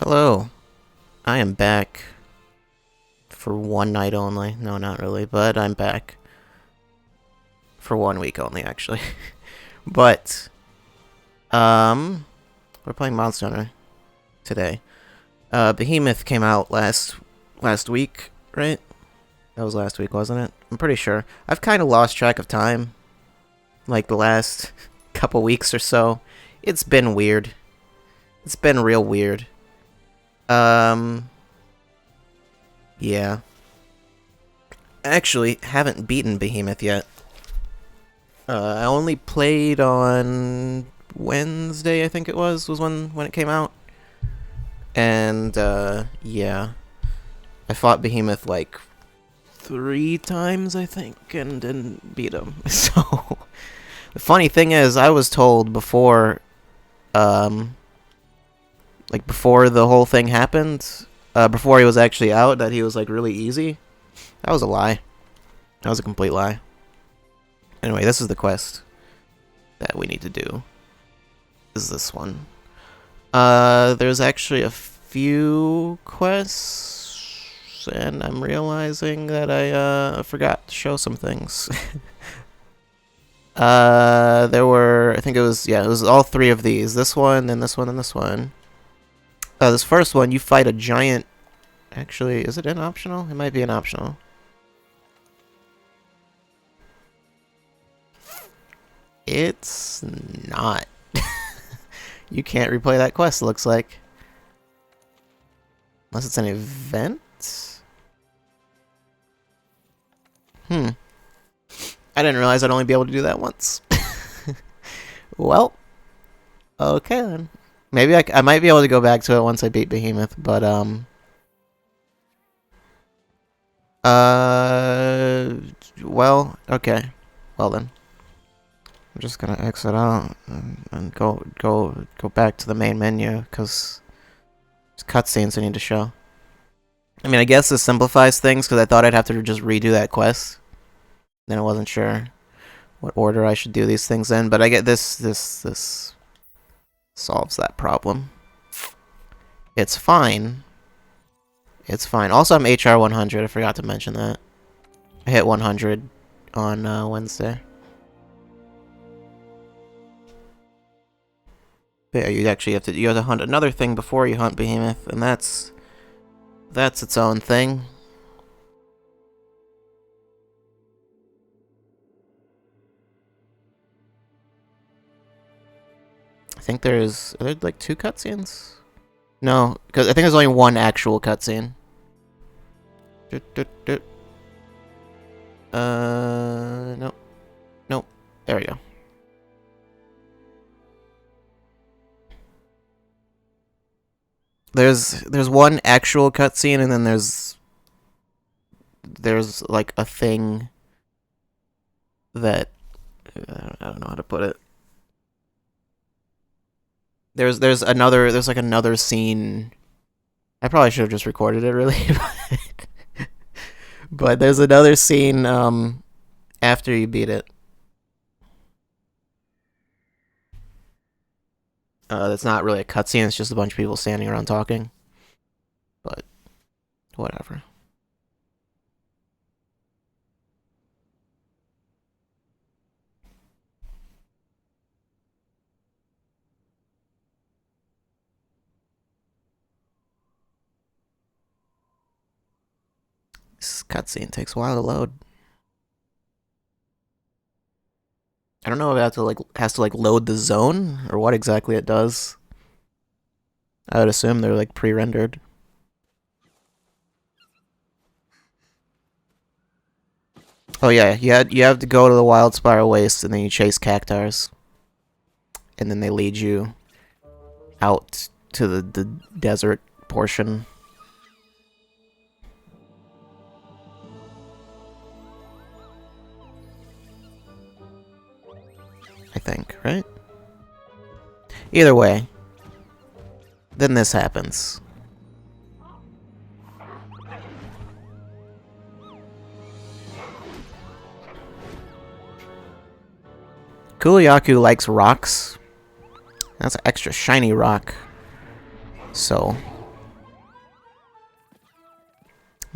Hello, I am back for one night only. No, not really, but I'm back for 1 week only, actually. But, we're playing Monster Hunter today. Behemoth came out last week, right? That was last week, wasn't it? I'm pretty sure. I've kind of lost track of time, like the last couple weeks or so. It's been weird. It's been real weird. Um, yeah. Actually, haven't beaten Behemoth yet. I only played on Wednesday, I think it was when it came out. And, yeah. I fought Behemoth like 3 times, I think, and didn't beat him. So, the funny thing is, I was told before, before the whole thing happened, before he was actually out, that he was, like, really easy. That was a lie. That was a complete lie. Anyway, this is the quest that we need to do. Is this one. There's actually a few quests, and I'm realizing that I forgot to show some things. There were, I think it was all 3 of these. This one, then this one, and this one. This first one, you fight a giant... Actually, is it an optional? It might be an optional. It's not. You can't replay that quest, it looks like. Unless it's an event? I didn't realize I'd only be able to do that once. Well, okay then. Maybe I might be able to go back to it once I beat Behemoth, but, well, okay. Well then. I'm just gonna exit out and go back to the main menu, because there's cutscenes I need to show. I mean, I guess this simplifies things, because I thought I'd have to just redo that quest. Then I wasn't sure what order I should do these things in, but I get this solves that problem. It's fine. It's fine. Also, I'm HR 100. I forgot to mention that. I hit 100 on Wednesday. But yeah, you actually have to hunt another thing before you hunt Behemoth, and that's its own thing. I think are there like 2 cutscenes? No, because I think there's only 1 actual cutscene. Nope. Nope. There we go. There's 1 actual cutscene, and then there's like a thing that I don't know how to put it. There's like another scene. I probably should have just recorded it, really. But there's another scene after you beat it. That's not really a cutscene, it's just a bunch of people standing around talking. But whatever. This cutscene takes a while to load. I don't know if it has to load the zone or what exactly it does. I would assume they're like pre-rendered. Oh yeah, you have to go to the Wild Spiral Waste, and then you chase cactars, and then they lead you out to the desert portion. I think, right? Either way, then this happens. Kuliaku likes rocks. That's an extra shiny rock. So,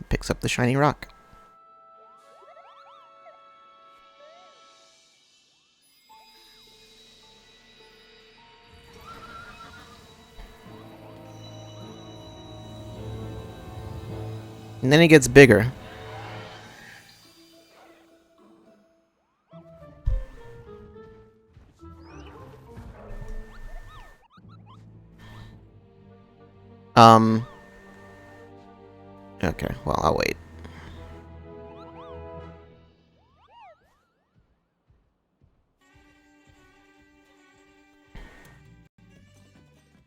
picks up the shiny rock. And then he gets bigger. Okay, well, I'll wait.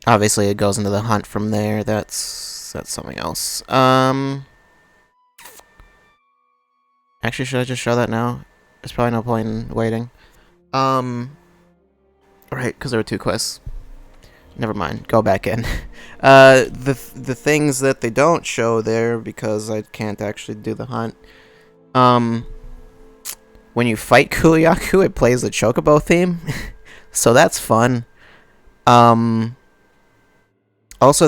Obviously, it goes into the hunt from there. That's something else. Actually, should I just show that now? There's probably no point in waiting. Right, because there were 2 quests. Never mind. Go back in. The things that they don't show there, because I can't actually do the hunt. When you fight Kuliaku, it plays the Chocobo theme. So that's fun. Also,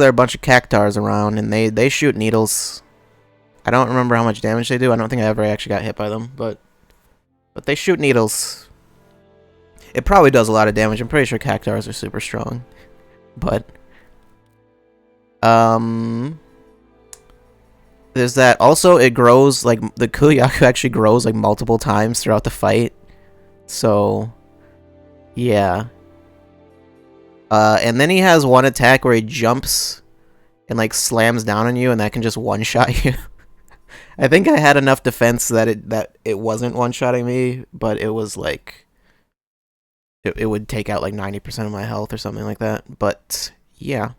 there are a bunch of cactars around, and they shoot needles. I don't remember how much damage they do. I don't think I ever actually got hit by them, but they shoot needles. It probably does a lot of damage. I'm pretty sure cactars are super strong. But there's that. Also, it grows, like, the Kuliaku actually grows like multiple times throughout the fight. So yeah. And then he has one attack where he jumps and like slams down on you, and that can just one-shot you. I think I had enough defense that it wasn't one-shotting me, but it was like it would take out like 90% of my health or something like that. But yeah.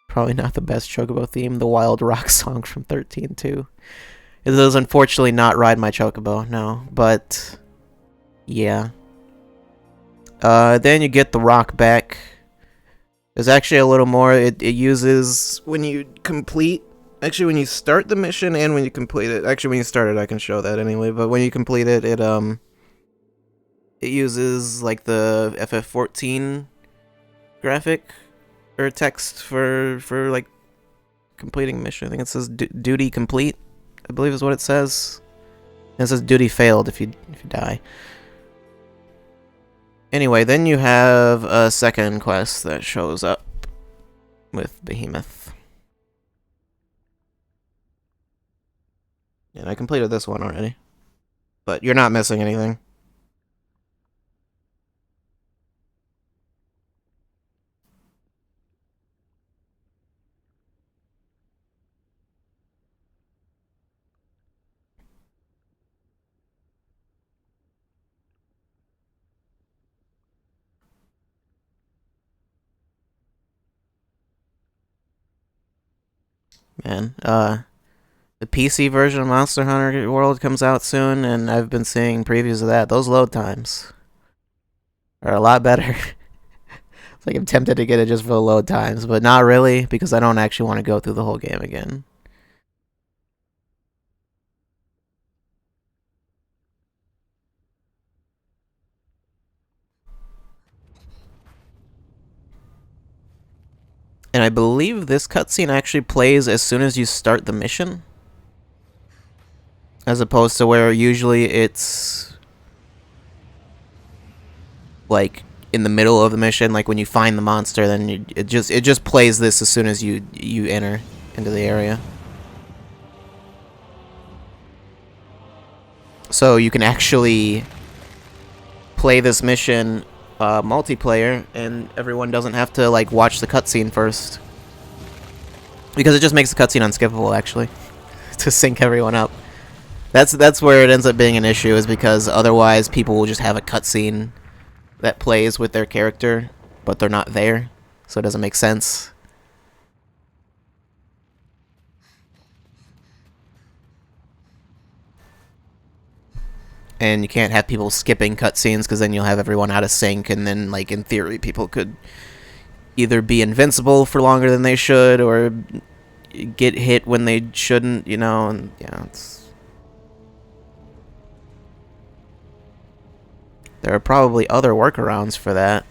Probably not the best Chocobo theme. The Wild Rock song from 13-2. It does unfortunately not ride my Chocobo, no. But yeah. Then you get the rock back. There's actually a little more. It uses when you complete. Actually, when you start the mission and when you complete it. Actually, when you start it, I can show that anyway. But when you complete it, it uses like the FF14 graphic or text for like completing mission. I think it says duty complete, I believe is what it says. And it says duty failed if you die. Anyway, then you have a second quest that shows up with Behemoth. And I completed this one already. But you're not missing anything. Man, the PC version of Monster Hunter World comes out soon, and I've been seeing previews of that. Those load times are a lot better. It's like I'm tempted to get it just for the load times, but not really, because I don't actually want to go through the whole game again. And I believe this cutscene actually plays as soon as you start the mission. As opposed to where usually it's like in the middle of the mission, like when you find the monster, then it just plays this as soon as you enter into the area. So you can actually play this mission multiplayer, and everyone doesn't have to like watch the cutscene first, because it just makes the cutscene unskippable actually to sync everyone up. That's where it ends up being an issue, is because otherwise people will just have a cutscene that plays with their character, but they're not there, so it doesn't make sense. And you can't have people skipping cutscenes, because then you'll have everyone out of sync, and then, like, in theory, people could either be invincible for longer than they should, or get hit when they shouldn't, you know, and yeah, there are probably other workarounds for that,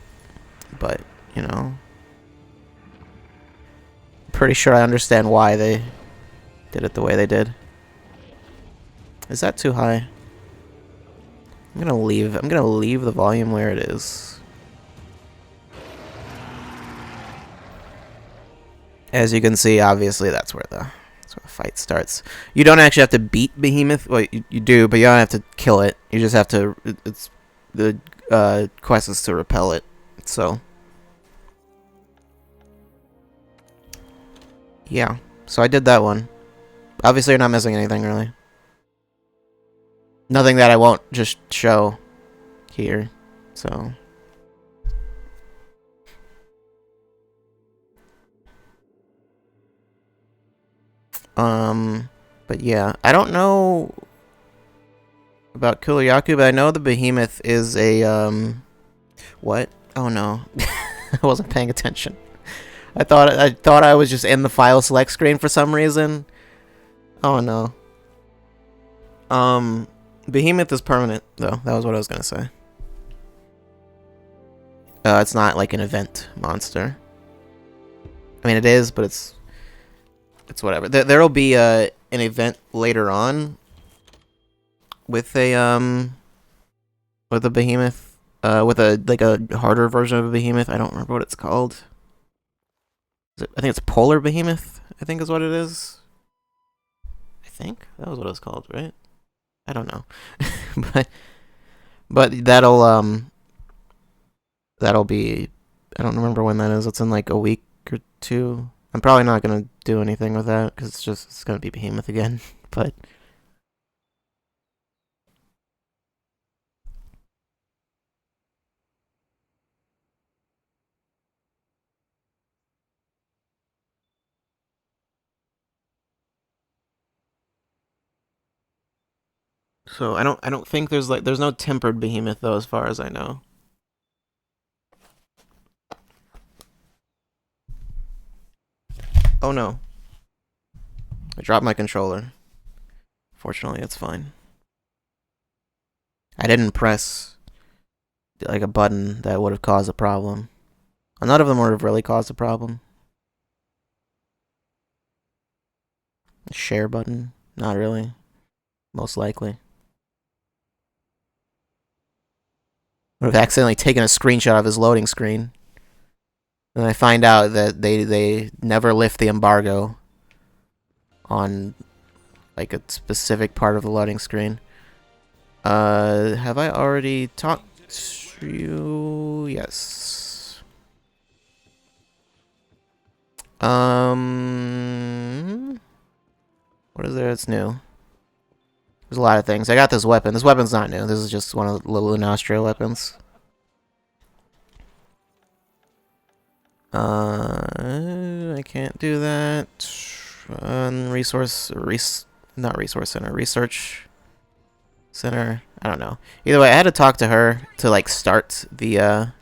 but, you know, pretty sure I understand why they did it the way they did. Is that too high? I'm gonna leave the volume where it is. As you can see, obviously that's where the fight starts. You don't actually have to beat Behemoth. Well, you do, but you don't have to kill it. You just have to. It's the quest is to repel it. So yeah. So I did that one. Obviously, you're not missing anything really. Nothing that I won't just show here. So. But yeah, I don't know about Kiliyaku, but I know the Behemoth is a, what? Oh no. I wasn't paying attention. I thought I was just in the file select screen for some reason. Oh no. Behemoth is permanent, though. That was what I was gonna say. It's not like an event monster. I mean, it is, but it's whatever. There'll be an event later on with a Behemoth, with a harder version of a Behemoth. I don't remember what it's called. I think it's Polar Behemoth, I think is what it is. I think that was what it was called, right? I don't know. but that'll be, I don't remember when that is. It's in like a week or two. I'm probably not gonna do anything with that because it's gonna be Behemoth again. But so I don't think there's no tempered Behemoth though, as far as I know. Oh no. I dropped my controller. Fortunately, it's fine. I didn't press like a button that would have caused a problem. None of them would have really caused a problem. Share button? Not really. Most likely. Would have accidentally taken a screenshot of his loading screen. And I find out that they never lift the embargo on like a specific part of the loading screen. Have I already talked to you? Yes. What is there that's new? There's a lot of things. I got this weapon. This weapon's not new. This is just one of the Lunastria weapons. I can't do that. Research center. I don't know. Either way, I had to talk to her to like start the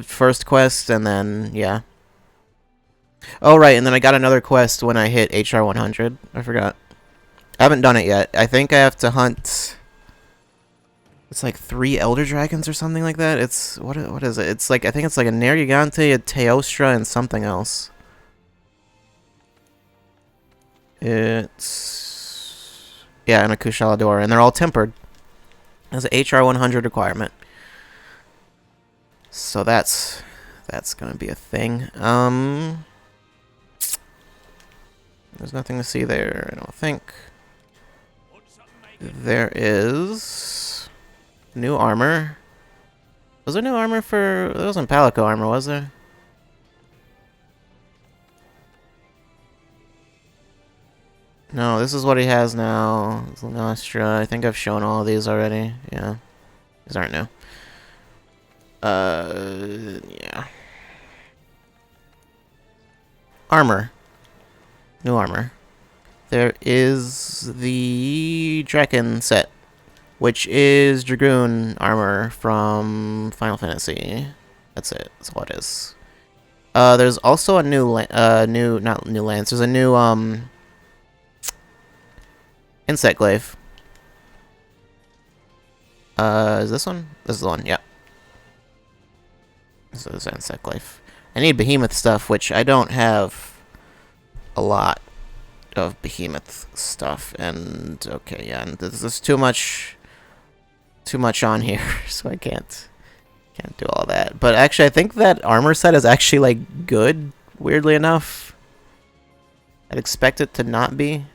first quest, and then yeah. Oh right, and then I got another quest when I hit HR 100. I forgot. I haven't done it yet. I think I have to hunt. It's like 3 Elder Dragons or something like that. It's what is it? It's like I think it's like a Nergigante, a Teostra, and something else. It's yeah, and a Kushaladora, and they're all tempered. There's a HR 100 requirement. So that's gonna be a thing. There's nothing to see there, I don't think. There is new armor. Was there new armor for... There wasn't Palico armor, was there? No, this is what he has now. Lunastria. I think I've shown all of these already. Yeah. These aren't new. Yeah. Armor. New armor. There is the Draken set, which is Dragoon armor from Final Fantasy. That's it. That's all it is. There's also a new not new lance. There's a new insect glaive. Is this one? This is the one. Yeah. This is insect glaive. I need behemoth stuff, which I don't have a lot. of behemoth stuff, and okay, yeah, and there's too much on here, so I can't do all that. But actually, I think that armor set is actually like good, weirdly enough. I'd expect it to not be.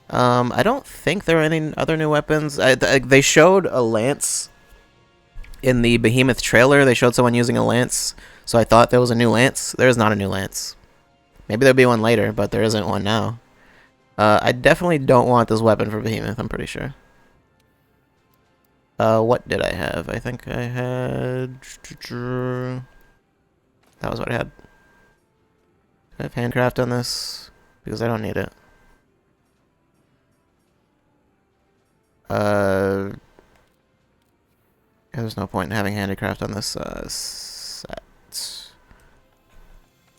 I don't think there are any other new weapons. They showed a lance in the behemoth trailer. They showed someone using a lance, so I thought there was a new lance. There is not a new lance. Maybe there'll be one later, but there isn't one now. I definitely don't want this weapon for behemoth, I'm pretty sure. What did I have? I think I had... That was what I had. Do I have handcraft on this? Because I don't need it. There's no point in having handicraft on this set.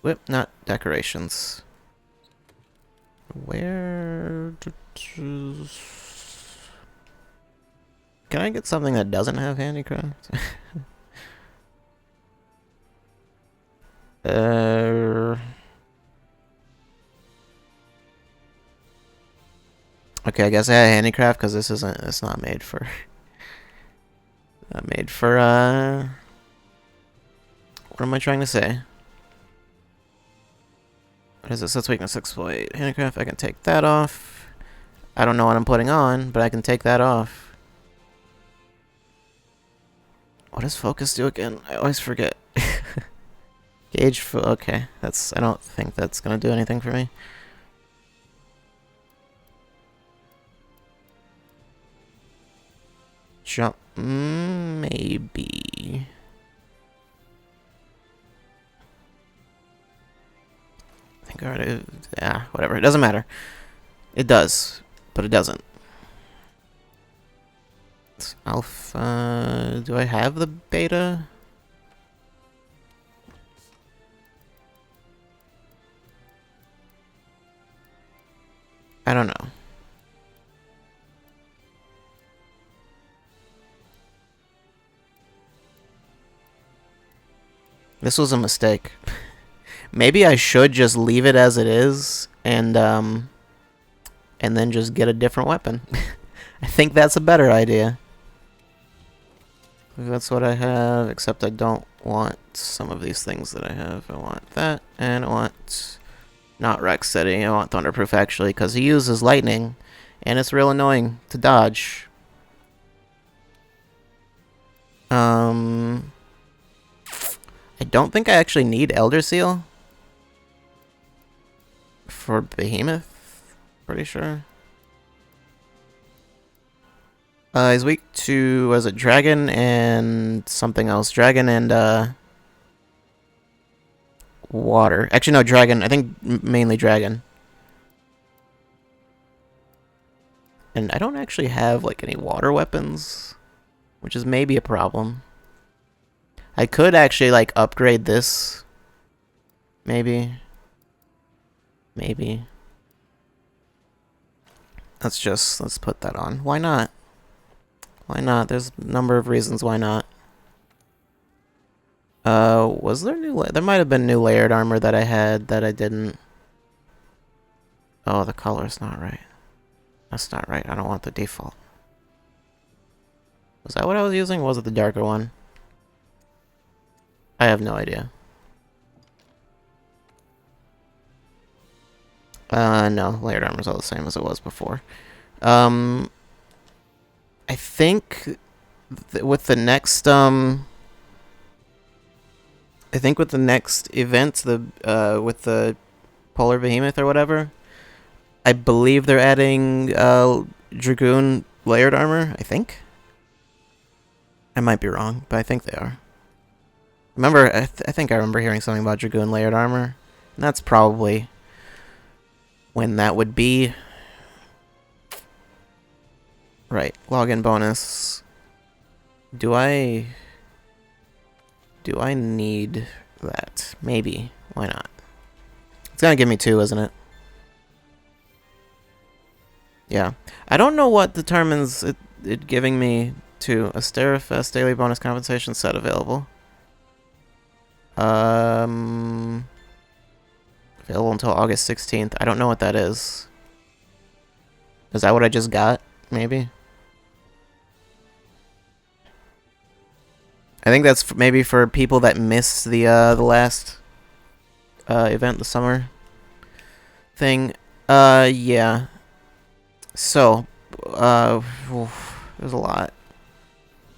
Whip, not decorations. Where... Can I get something that doesn't have handicraft? Okay, I guess I had handicraft because this isn't. It's not made for. Not made for. What am I trying to say? What is this? That's weakness exploit. Handicraft. I can take that off. I don't know what I'm putting on, but I can take that off. What does focus do again? I always forget. Gauge. Okay, that's. I don't think that's gonna do anything for me. Jump, maybe. I think I already. Yeah, whatever. It doesn't matter. It does, but it doesn't. It's alpha. Do I have the beta? I don't know. This was a mistake. Maybe I should just leave it as it is and then just get a different weapon. I think that's a better idea. That's what I have, except I don't want some of these things that I have. I want that, and I want not Rex City. I want Thunderproof actually, because he uses lightning, and it's real annoying to dodge. I don't think I actually need Elder Seal for Behemoth. Pretty sure. He's weak to, was it Dragon and something else? Dragon and water. Actually, no, Dragon. I think mainly Dragon. And I don't actually have like any water weapons, which is maybe a problem. I could actually like upgrade this. Maybe. Maybe. Let's put that on. Why not? Why not? There's a number of reasons why not. Was there there might have been new layered armor that I had that I didn't. Oh, the color's not right. That's not right. I don't want the default. Was that what I was using? Or was it the darker one? I have no idea. No, layered armor's all the same as it was before. I think with the next event, with the Polar Behemoth or whatever, I believe they're adding Dragoon layered armor, I think. I might be wrong, but I think they are. Remember, I think I remember hearing something about Dragoon layered armor. And that's probably when that would be. Right, login bonus. Do I need that? Maybe. Why not? It's gonna give me 2, isn't it? Yeah. I don't know what determines it giving me 2. Asterifest daily bonus compensation set available. Available Available until August 16th. I don't know what that is. Is that what I just got? Maybe? I think that's maybe for people that missed the last event, the summer thing. Yeah. So, there's a lot.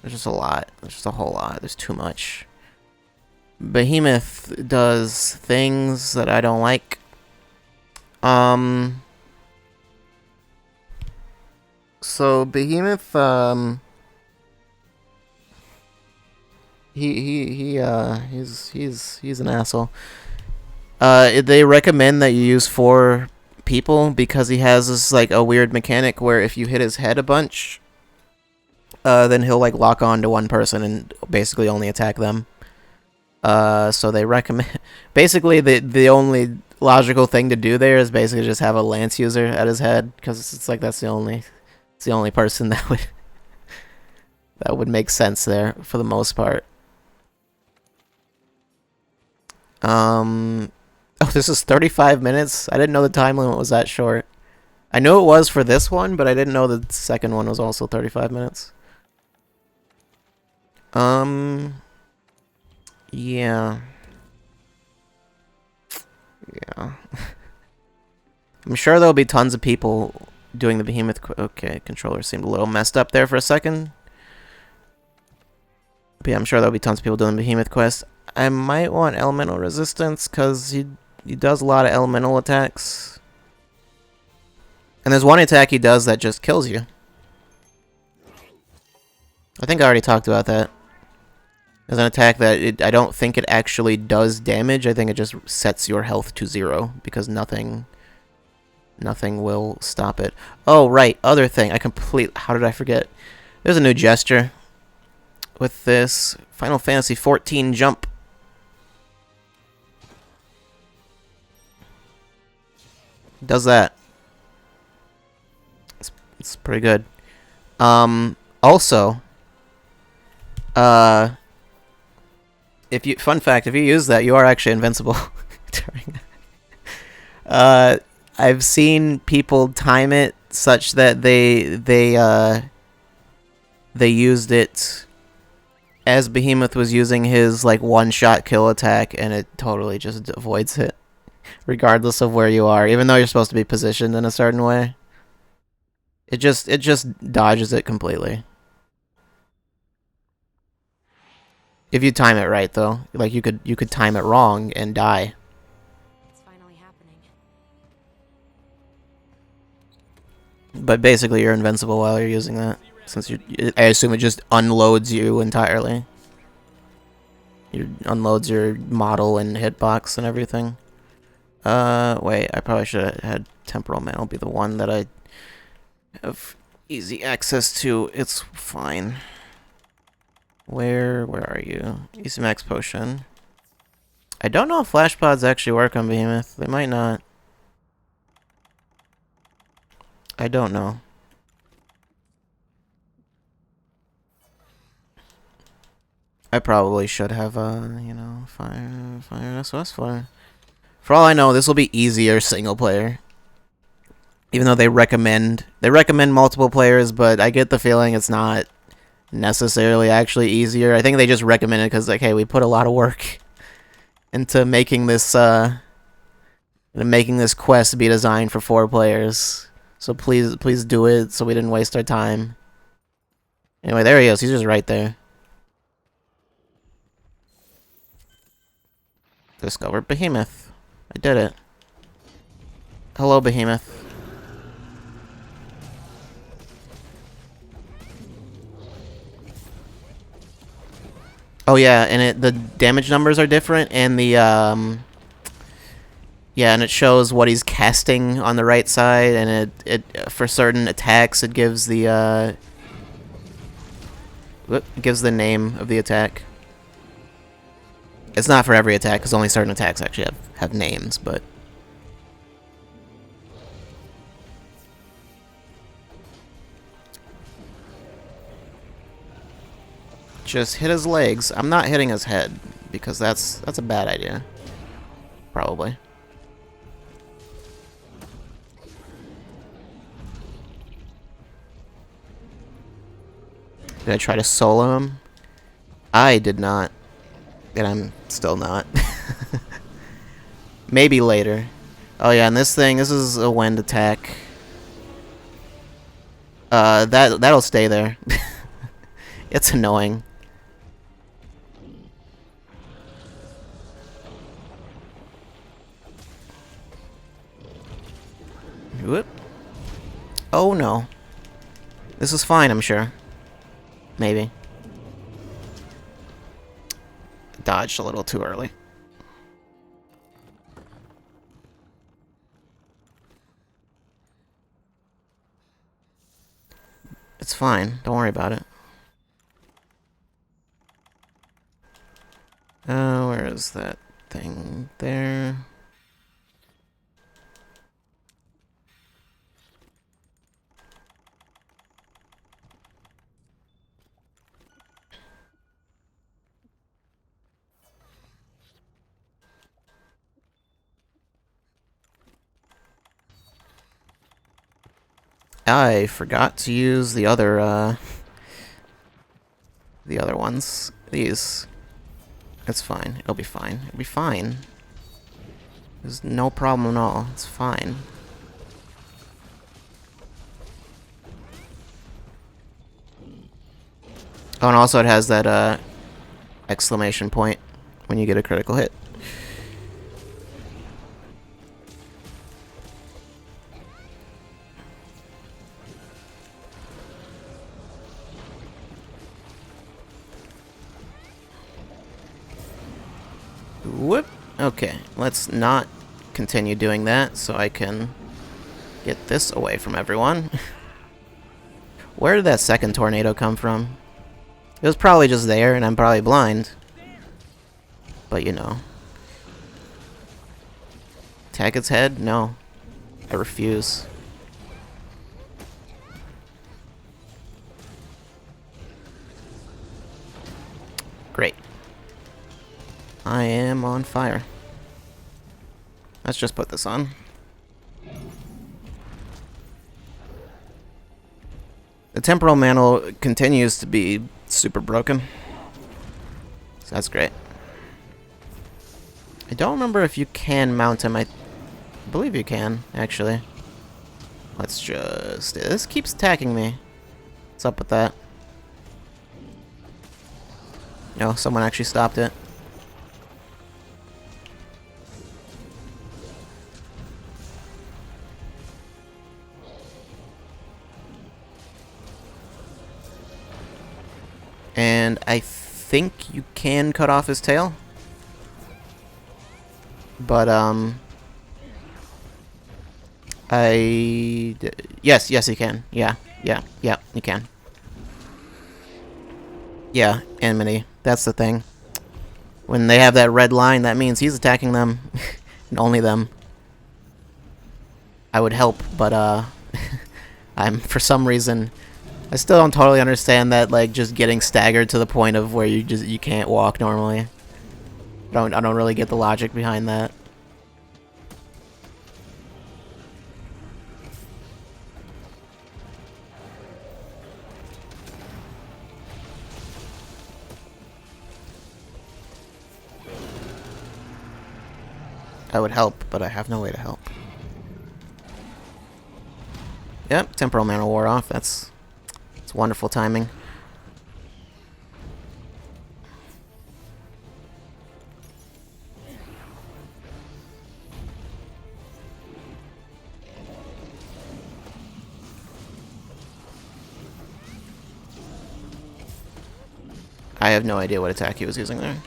There's just a lot. There's just a whole lot. There's too much. Behemoth does things that I don't like. So Behemoth, he's an asshole. They recommend that you use 4 people because he has this like a weird mechanic where if you hit his head a bunch, then he'll like lock on to one person and basically only attack them. So they recommend basically the only logical thing to do there is basically just have a lance user at his head because it's like that's the only person that would make sense there for the most part. Oh, this is 35 minutes? I didn't know the time limit was that short. I knew it was for this one, but I didn't know the second one was also 35 minutes. Yeah. Yeah. I'm sure there'll be tons of people doing the Behemoth... Okay, controller seemed a little messed up there for a second. But yeah, I'm sure there'll be tons of people doing the Behemoth quest. I might want elemental resistance, because he does a lot of elemental attacks. And there's one attack he does that just kills you. I think I already talked about that. There's an attack that I don't think it actually does damage. I think it just sets your health to 0, because nothing will stop it. Oh, right, other thing. How did I forget? There's a new gesture with this Final Fantasy XIV jump. Does that. It's pretty good. Also, fun fact, if you use that, you are actually invincible. I've seen people time it such that they used it as Behemoth was using his like one-shot kill attack, and it totally just avoids it, regardless of where you are, even though you're supposed to be positioned in a certain way. It just dodges it completely. If you time it right, though, like you could time it wrong and die. It's finally happening. But basically, you're invincible while you're using that, since I assume it just unloads you entirely. It unloads your model and hitbox and everything. Wait, I probably should have had Temporal Mantle be the one that I have easy access to. It's fine. Where are you? Easy Max Potion. I don't know if Flash Pods actually work on Behemoth. They might not. I don't know. I probably should have, you know, Fire SOS Fire. For all I know, this will be easier single player. Even though they recommend multiple players, but I get the feeling it's not necessarily actually easier. I think they just recommend it because, like, hey, we put a lot of work into making this quest be designed for 4 players. So please do it so we didn't waste our time. Anyway, there he is. He's just right there. Discover Behemoth. I did it. Hello, Behemoth. Oh yeah, and the damage numbers are different, and the yeah, and it shows what he's casting on the right side, and it for certain attacks it gives the name of the attack. It's not for every attack, because only certain attacks actually have names, but just hit his legs. I'm not hitting his head, because that's a bad idea. Probably. Did I try to solo him? I did not. And I'm still not. Maybe later. Oh yeah, and this is a wind attack. That'll stay there. It's annoying. Whoop. Oh no. This is fine, I'm sure. Maybe. Dodged a little too early. It's fine. Don't worry about it. Where is that thing? There. I forgot to use the other ones. These. It's fine. It'll be fine. It'll be fine. There's no problem at all. It's fine. Oh, and also it has that exclamation point when you get a critical hit. Whoop. Okay, let's not continue doing that so I can get this away from everyone. Where did that second tornado come from? It was probably just there, and I'm probably blind. But, you know. Attack its head? No. I refuse. Great. I am on fire. Let's just put this on. The temporal mantle continues to be super broken. So that's great. I don't remember if you can mount him. I believe you can, actually. Let's just... This keeps attacking me. What's up with that? No, someone actually stopped it. And I think you can cut off his tail. But, yes, you can. Yeah, you can. Yeah, enmity. That's the thing. When they have that red line, that means he's attacking them. And only them. I would help, but, I'm, for some reason... I still don't totally understand that, like, just getting staggered to the point of where you can't walk normally. I don't really get the logic behind that. I would help, but I have no way to help. Yep, temporal mantle wore off. It's wonderful timing. I have no idea what attack he was using there.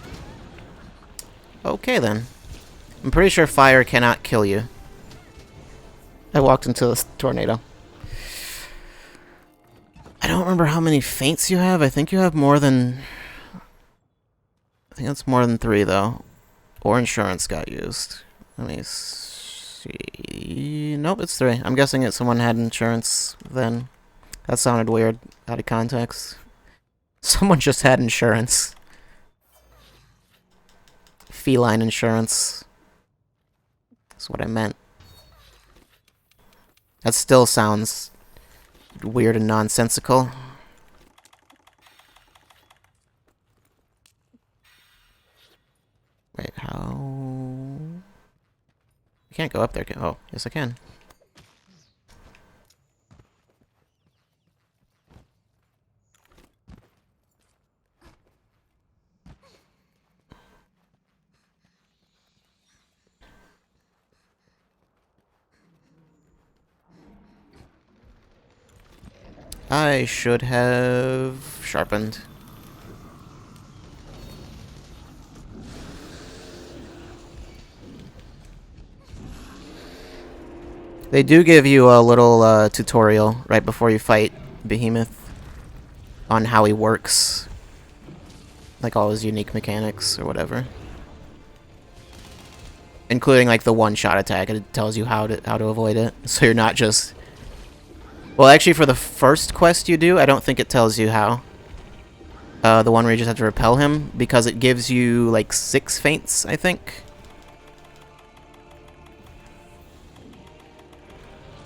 Okay, then. I'm pretty sure fire cannot kill you. I walked into a tornado. I don't remember how many feints you have. I think you have more than... I think that's more than 3, though. Or insurance got used. Let me see... Nope, it's 3. I'm guessing that someone had insurance then. That sounded weird, out of context. Someone just had insurance. Feline insurance. That's what I meant. That still sounds weird and nonsensical. I can't go up there. Oh, yes I can. I should have sharpened. They do give you a little tutorial right before you fight Behemoth on how he works. Like all his unique mechanics or whatever. Including like the one-shot attack. It tells you how to avoid it. So you're not just... Well, actually for the first quest you do, I don't think it tells you how. The one where you just have to repel him, because it gives you like 6 feints, I think.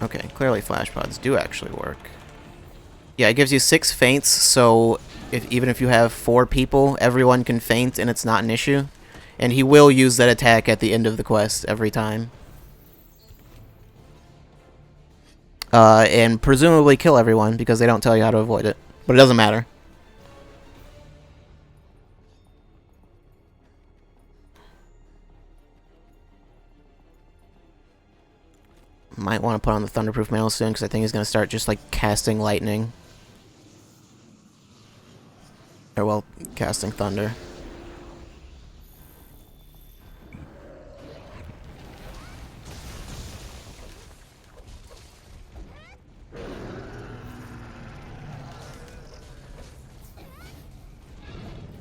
Okay, clearly flash pods do actually work. Yeah, it gives you 6 feints, so even if you have 4 people, everyone can feint and it's not an issue. And he will use that attack at the end of the quest every time. And presumably kill everyone, because they don't tell you how to avoid it. But it doesn't matter. Might want to put on the Thunderproof Mantle soon, because I think he's going to start just, like, casting lightning. Or, well, casting thunder.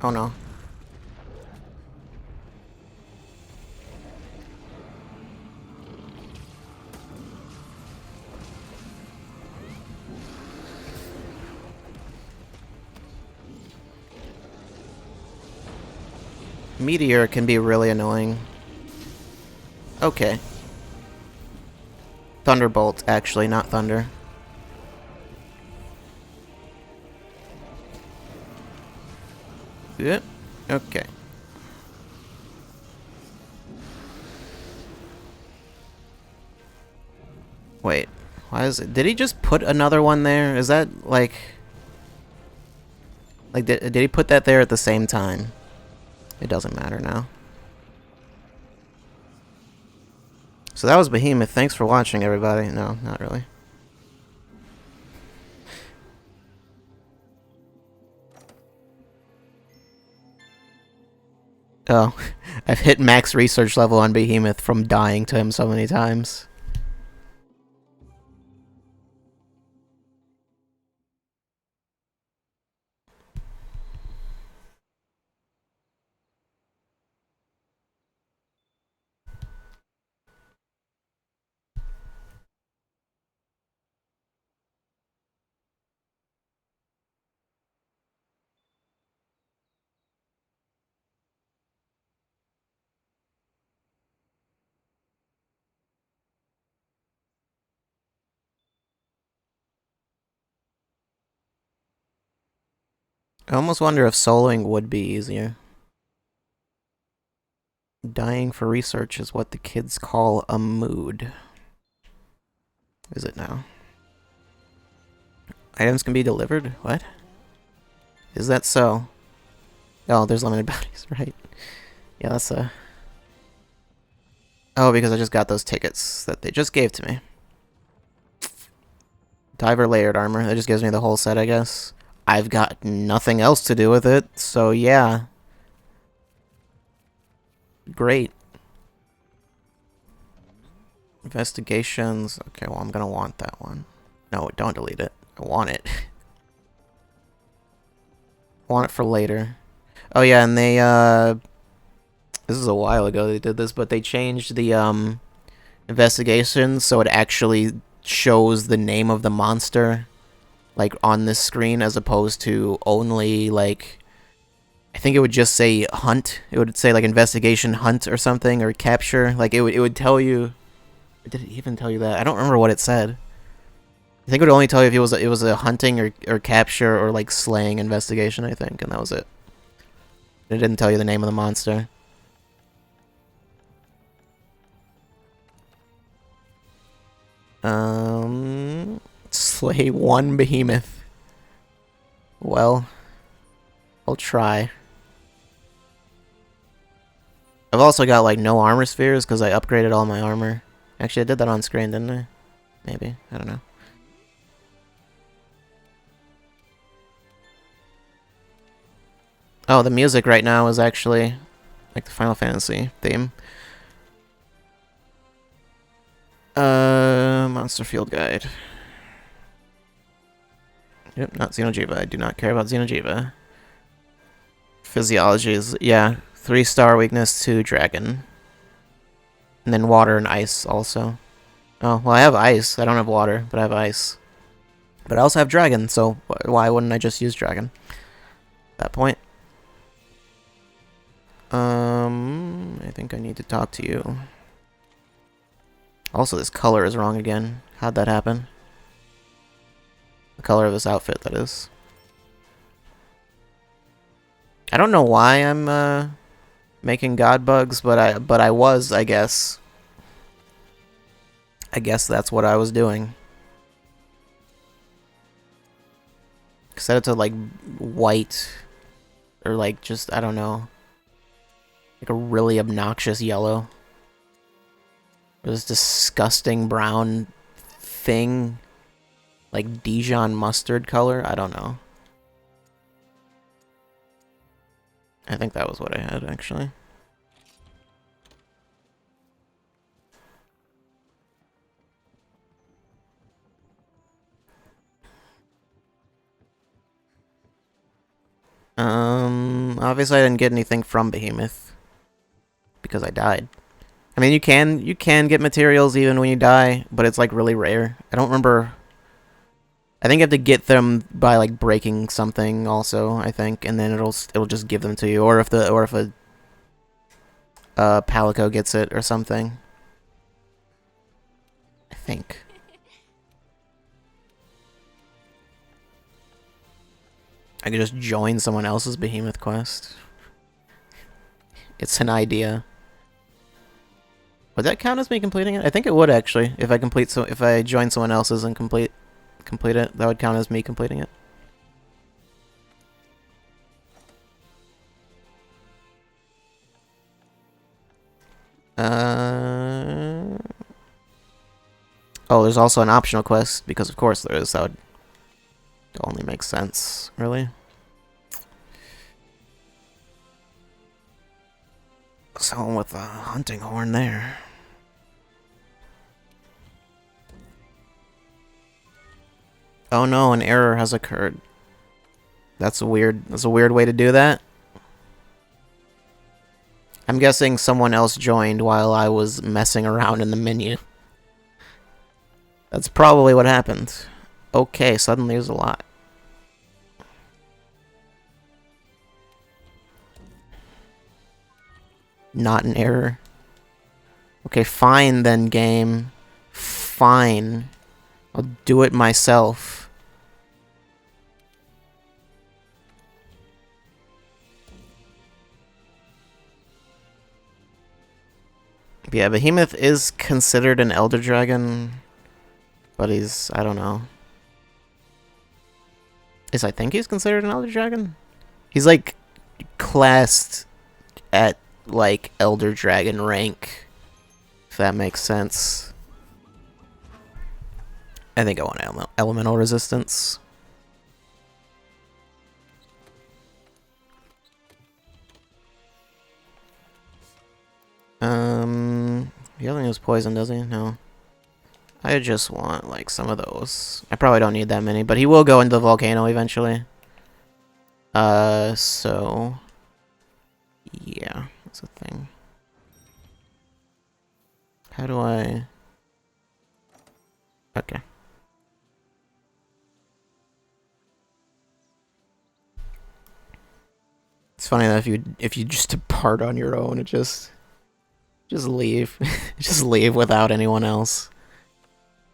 Oh no. Meteor can be really annoying. Okay. Thunderbolt, actually, not Thunder. Yep. Okay. Wait. Why is it... Did he just put another one there? Is that, like... Like, did he put that there at the same time? It doesn't matter now. So that was Behemoth. Thanks for watching, everybody. No, not really. Oh, I've hit max research level on Behemoth from dying to him so many times. I almost wonder if soloing would be easier. Dying for research is what the kids call a mood. Is it now? Items can be delivered? What? Is that so? Oh, there's limited bounties, right? Yeah, that's a... Oh, because I just got those tickets that they just gave to me. Diver layered armor. That just gives me the whole set, I guess. I've got nothing else to do with it, so yeah. Great. Investigations. Okay, well, I'm gonna want that one. No, don't delete it. I want it. Want it for later. Oh, yeah, and they, this is a while ago they did this, but they changed the, investigations so it actually shows the name of the monster, like, on this screen, as opposed to only, like... I think it would just say hunt. It would say, like, investigation hunt or something, or capture. Like, it would tell you... Did it even tell you that? I don't remember what it said. I think it would only tell you if it was a hunting or capture or, like, slaying investigation, I think, and that was it. It didn't tell you the name of the monster. Slay one behemoth. Well, I'll try. I've also got like no armor spheres because I upgraded all my armor. Actually, I did that on screen, didn't I? Maybe. I don't know. Oh, the music right now is actually like the Final Fantasy theme. Monster Field Guide. Yep, not Xeno'jiiva. I do not care about Xeno'jiiva. Physiology is, yeah, 3-star weakness to dragon. And then water and ice also. Oh, well, I have ice. I don't have water, but I have ice. But I also have dragon, so why wouldn't I just use dragon at that point? I think I need to talk to you. Also, this color is wrong again. How'd that happen? The color of this outfit, that is. I don't know why I'm making god bugs, but I was, I guess. I guess that's what I was doing. Set it to like white or like just, I don't know, like a really obnoxious yellow. This disgusting brown thing, like Dijon mustard color. I don't know. I think that was what I had, actually. Obviously I didn't get anything from Behemoth because I died. I mean, you can get materials even when you die, but it's like really rare. I don't remember. I think you have to get them by like breaking something also, I think, and then it'll just give them to you, or if a Palico gets it or something. I think. I could just join someone else's Behemoth quest. It's an idea. Would that count as me completing it? I think it would actually. If I join someone else's and complete it, that would count as me completing it. Oh, there's also an optional quest, because of course there is. That would only make sense, really. Someone with a hunting horn there. Oh no, an error has occurred. That's a weird way to do that. I'm guessing someone else joined while I was messing around in the menu. That's probably what happened. Okay, suddenly there's a lot. Not an error. Okay, fine then, game. Fine. I'll do it myself. But yeah, Behemoth is considered an Elder Dragon, but he's, I don't know. I think he's considered an Elder Dragon? He's like classed at like Elder Dragon rank, if that makes sense. I think I want elemental resistance. He doesn't use poison, does he? No. I just want like some of those. I probably don't need that many, but he will go into the volcano eventually. So yeah, that's a thing. How do I? Okay. It's funny that if you just depart on your own, it just leave, just leave without anyone else.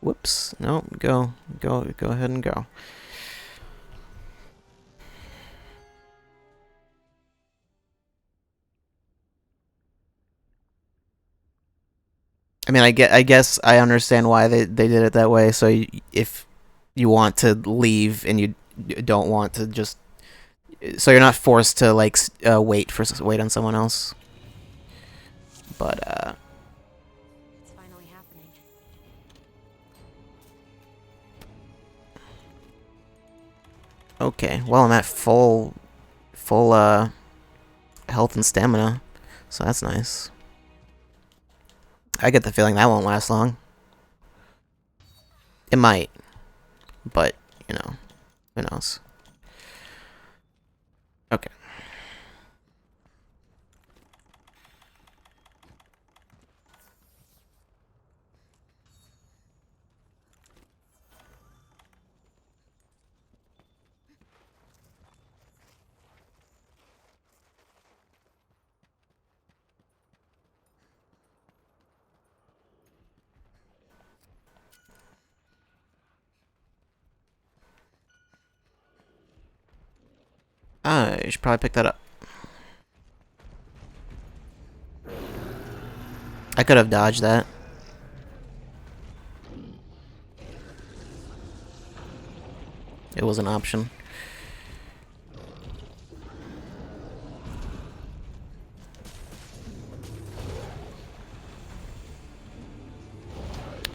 Whoops! No, go ahead and go. I mean, I guess I understand why they did it that way. So if you want to leave and you don't want to just, so you're not forced to like wait on someone else. But It's finally happening. okay. Well, I'm at full health and stamina, so that's nice. I get the feeling that won't last long. It might, but you know, who knows? Okay. You should probably pick that up. I could have dodged that. It was an option.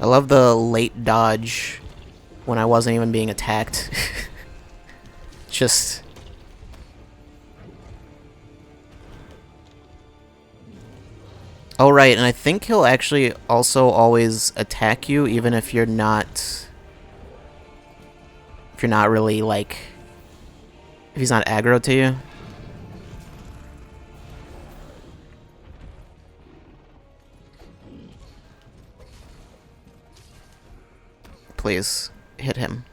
I love the late dodge when I wasn't even being attacked. Just... Oh, right, and I think he'll actually also always attack you, even if you're not... If you're not really, like... If he's not aggro to you. Please, hit him.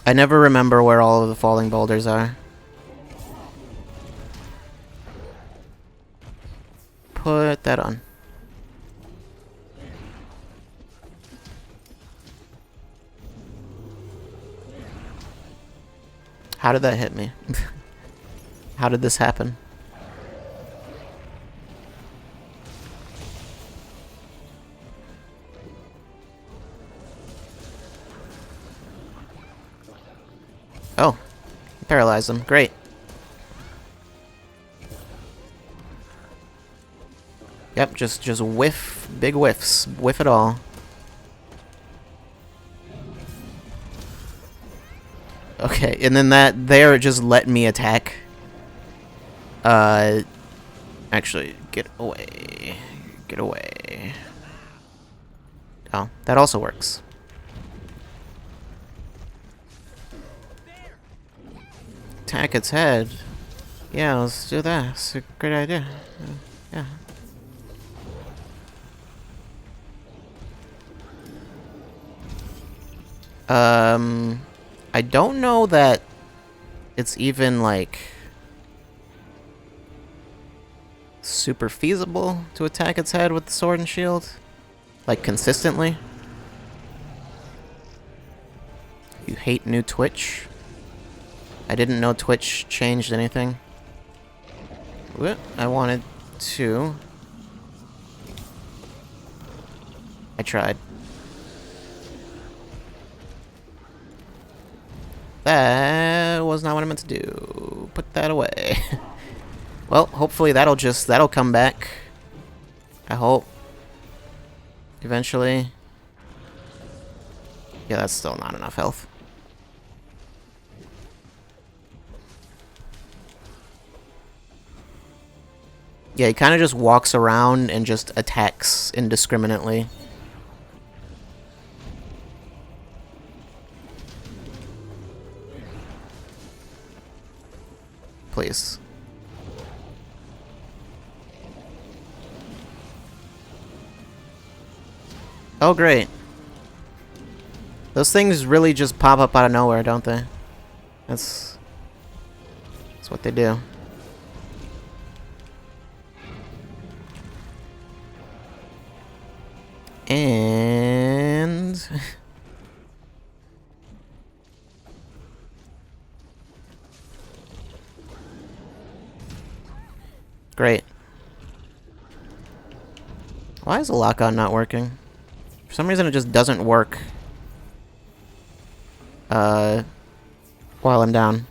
I never remember where all of the falling boulders are. Put that on. How did that hit me? How did this happen? Oh, paralyzed him. Great. Yep, just whiff, big whiffs, whiff it all. Okay, and then that there just let me attack. Actually, get away, get away. Oh, that also works. Attack its head. Yeah, let's do that. It's a great idea. Yeah. I don't know that it's even, like, super feasible to attack its head with the sword and shield. Like, consistently. You hate new Twitch? I didn't know Twitch changed anything. What? I wanted to. I tried. That was not what I meant to do. Put that away. Well, hopefully that'll come back. I hope. Eventually. Yeah, that's still not enough health. Yeah, he kind of just walks around and just attacks indiscriminately. Please. Oh, great. Those things really just pop up out of nowhere, don't they? That's what they do. And Great. Why is the lock-on not working? For some reason it just doesn't work. While I'm down.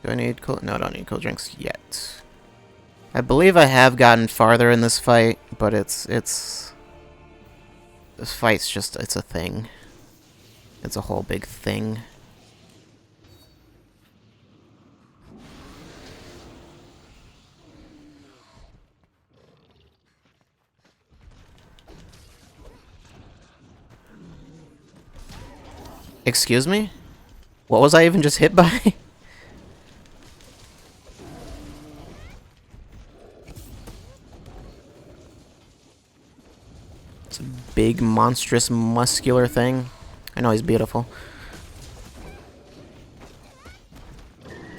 Do I need cool? No, I don't need cool drinks yet. I believe I have gotten farther in this fight, but it's... This fight's just... It's a thing. It's a whole big thing. Excuse me? What was I even just hit by? It's a big, monstrous, muscular thing. I know he's beautiful.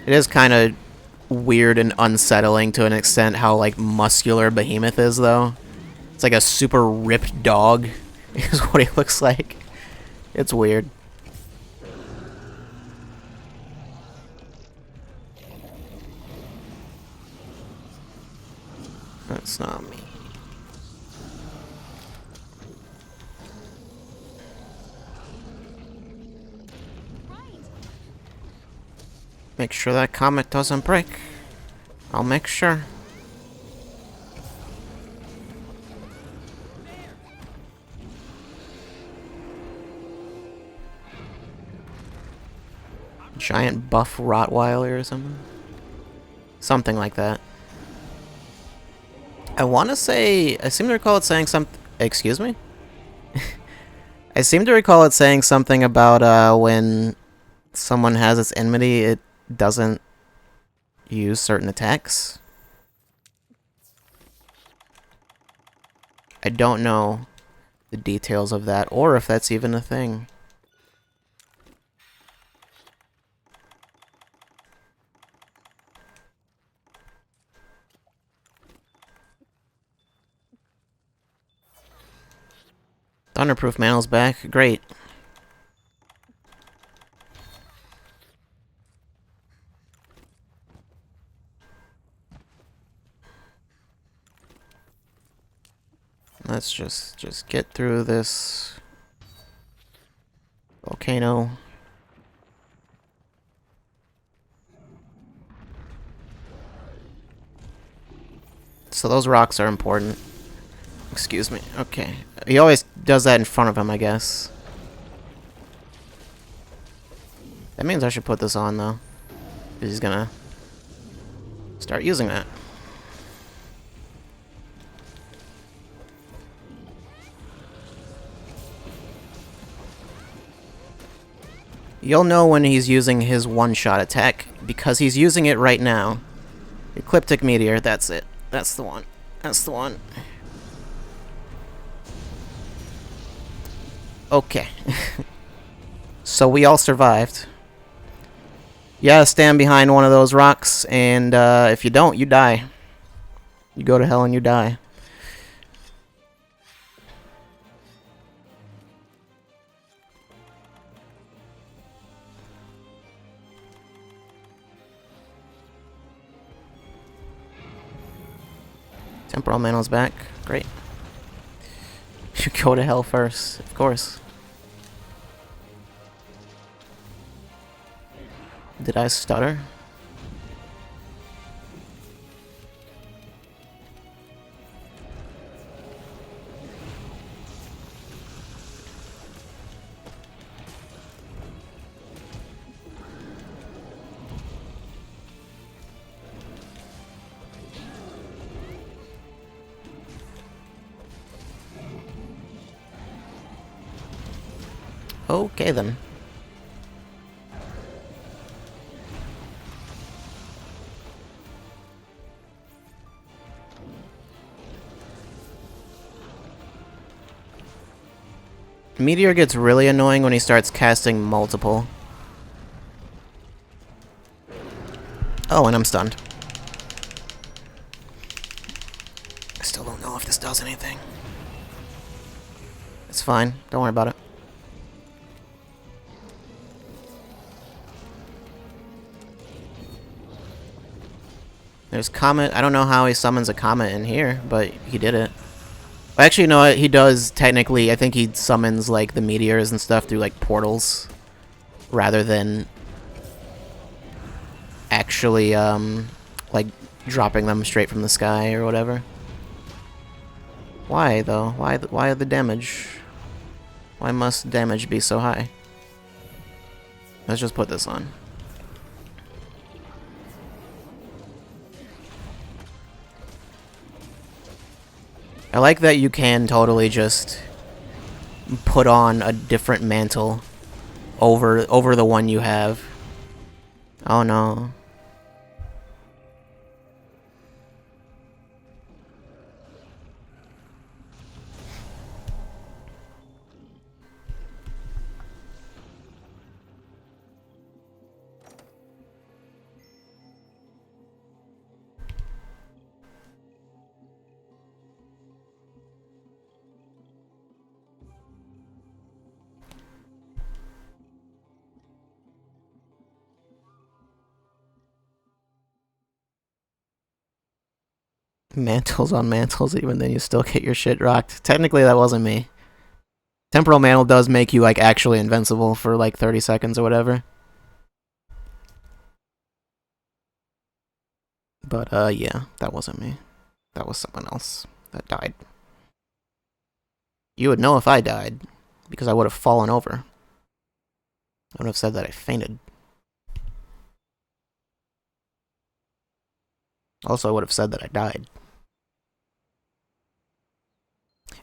It is kind of weird and unsettling to an extent how, like, muscular Behemoth is, though. It's like a super ripped dog, is what he looks like. It's weird. That's not me. Make sure that comet doesn't break. I'll make sure. Giant buff Rottweiler or something? Something like that. I want to say... I seem to recall it saying something... Excuse me? I seem to recall it saying something about when someone has its enmity, it doesn't use certain attacks. I don't know the details of that, or if that's even a thing. Thunderproof Manel's back. Great. Let's just get through this volcano. So those rocks are important. Excuse me. Okay. He always does that in front of him, I guess. That means I should put this on, though. Because he's gonna start using that. You'll know when he's using his one-shot attack, because he's using it right now. Ecliptic Meteor, that's it. That's the one. That's the one. Okay. So we all survived. You gotta stand behind one of those rocks, and if you don't, you die. You go to hell and you die. Temporal Manel's back. Great. You go to hell first, of course. Did I stutter? Okay then. Meteor gets really annoying when he starts casting multiple. Oh, and I'm stunned. I still don't know if this does anything. It's fine. Don't worry about it. There's Comet. I don't know how he summons a Comet in here, but he did it. Actually, no, he does technically. I think he summons, like, the meteors and stuff through, like, portals. Rather than actually, like, dropping them straight from the sky or whatever. Why, though? Why the damage? Why must damage be so high? Let's just put this on. I like that you can totally just put on a different mantle over the one you have. Oh no. Mantles on mantles, even then you still get your shit rocked. Technically, that wasn't me. Temporal Mantle does make you, like, actually invincible for, like, 30 seconds or whatever. But, yeah, that wasn't me. That was someone else that died. You would know if I died, because I would have fallen over. I would have said that I fainted. Also, I would have said that I died.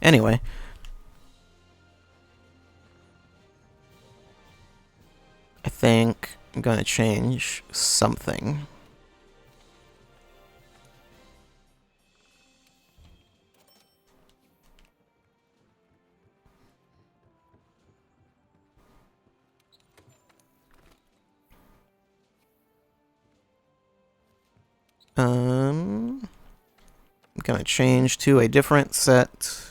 Anyway. I think I'm gonna change something. I'm gonna change to a different set.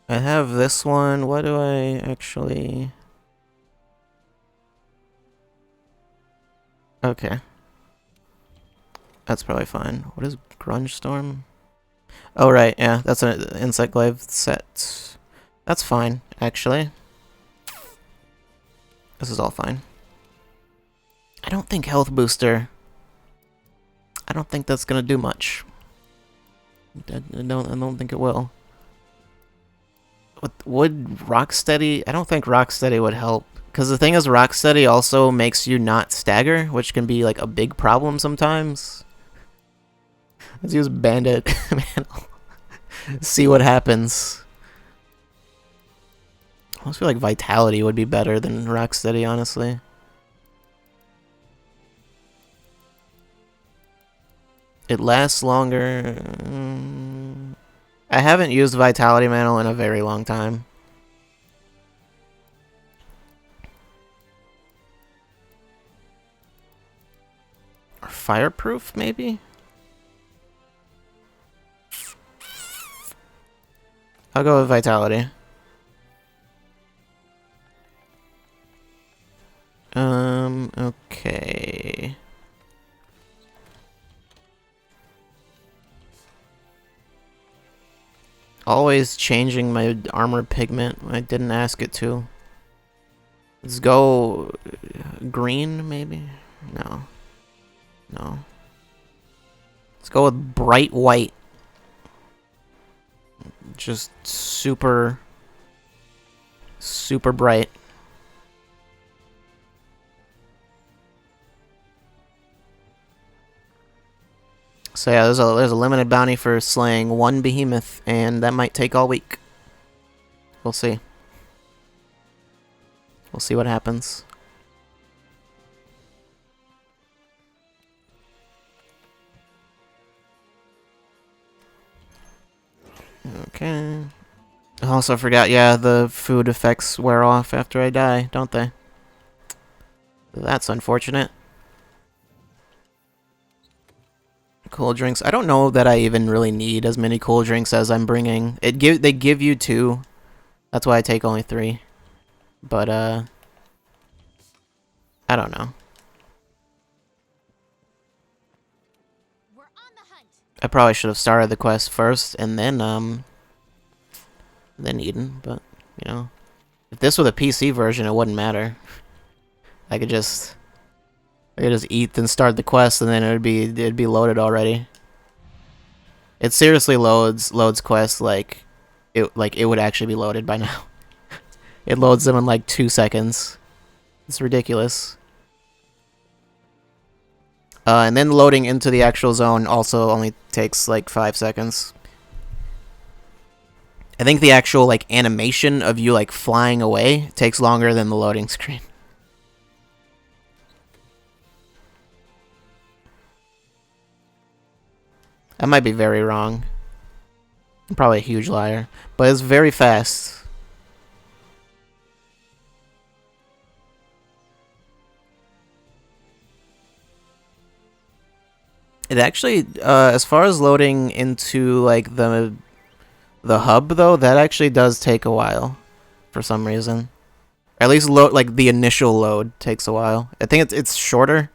I have this one. What do I actually... Okay. That's probably fine. What is Grunge Storm? Oh, right, yeah, that's an Insect Glaive set. That's fine, actually. This is all fine. I don't think Health Booster... I don't think that's gonna do much. I don't think it will. Would Rocksteady... I don't think Rocksteady would help. Because the thing is, Rocksteady also makes you not stagger, which can be, like, a big problem sometimes. Let's use Bandit. See what happens. I almost feel like Vitality would be better than Rocksteady, honestly. It lasts longer. I haven't used Vitality Mantle in a very long time. Or Fireproof, maybe? I'll go with Vitality. Okay. Always changing my armor pigment. I didn't ask it to. Let's go green, maybe? No. No. Let's go with bright white. Just super bright. So yeah, there's a limited bounty for slaying one behemoth, and that might take all week. We'll see. We'll see what happens. Okay. I also forgot, yeah, the food effects wear off after I die, don't they? That's unfortunate. Cool drinks. I don't know that I even really need as many cool drinks as I'm bringing. They give you two That's why I take only 3. But, I don't know. We're on the hunt. I probably should have started the quest first and then Eden, but, you know. If this were the PC version, it wouldn't matter. I could just eat then start the quest and then it'd be loaded already. It seriously loads quests like it would actually be loaded by now. It loads them in like 2 seconds. It's ridiculous. And then loading into the actual zone also only takes like 5 seconds. I think the actual like animation of you like flying away takes longer than the loading screen. I might be very wrong. I'm probably a huge liar, but it's very fast. It actually, as far as loading into like the hub though, that actually does take a while, for some reason. At least like the initial load takes a while. I think it's shorter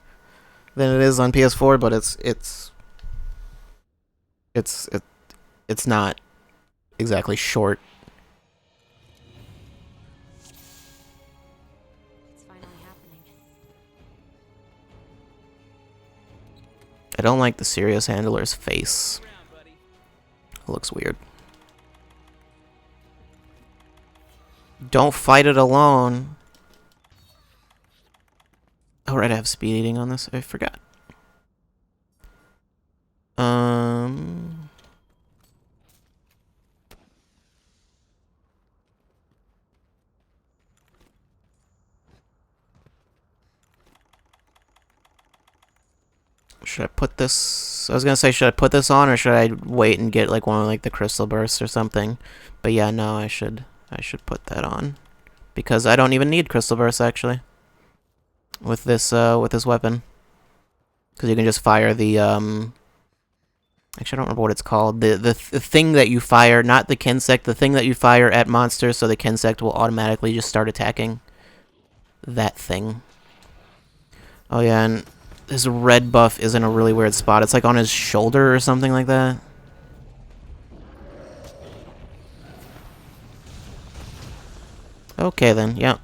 than it is on PS4, but it's not exactly short. It's finally happening. I don't like the serious handler's face. It looks weird. Don't fight it alone. Oh right, I have speed eating on this. I forgot. Should I put this? I was gonna say, should I put this on or should I wait and get like one of like the crystal bursts or something? But yeah, no, I should put that on because I don't even need crystal bursts actually with this weapon because you can just fire the actually I don't remember what it's called, the thing that you fire, not the Kensect, the thing that you fire at monsters, so the Kensect will automatically just start attacking that thing. Oh yeah, and his red buff is in a really weird spot. It's like on his shoulder or something like that. Okay then, yeah.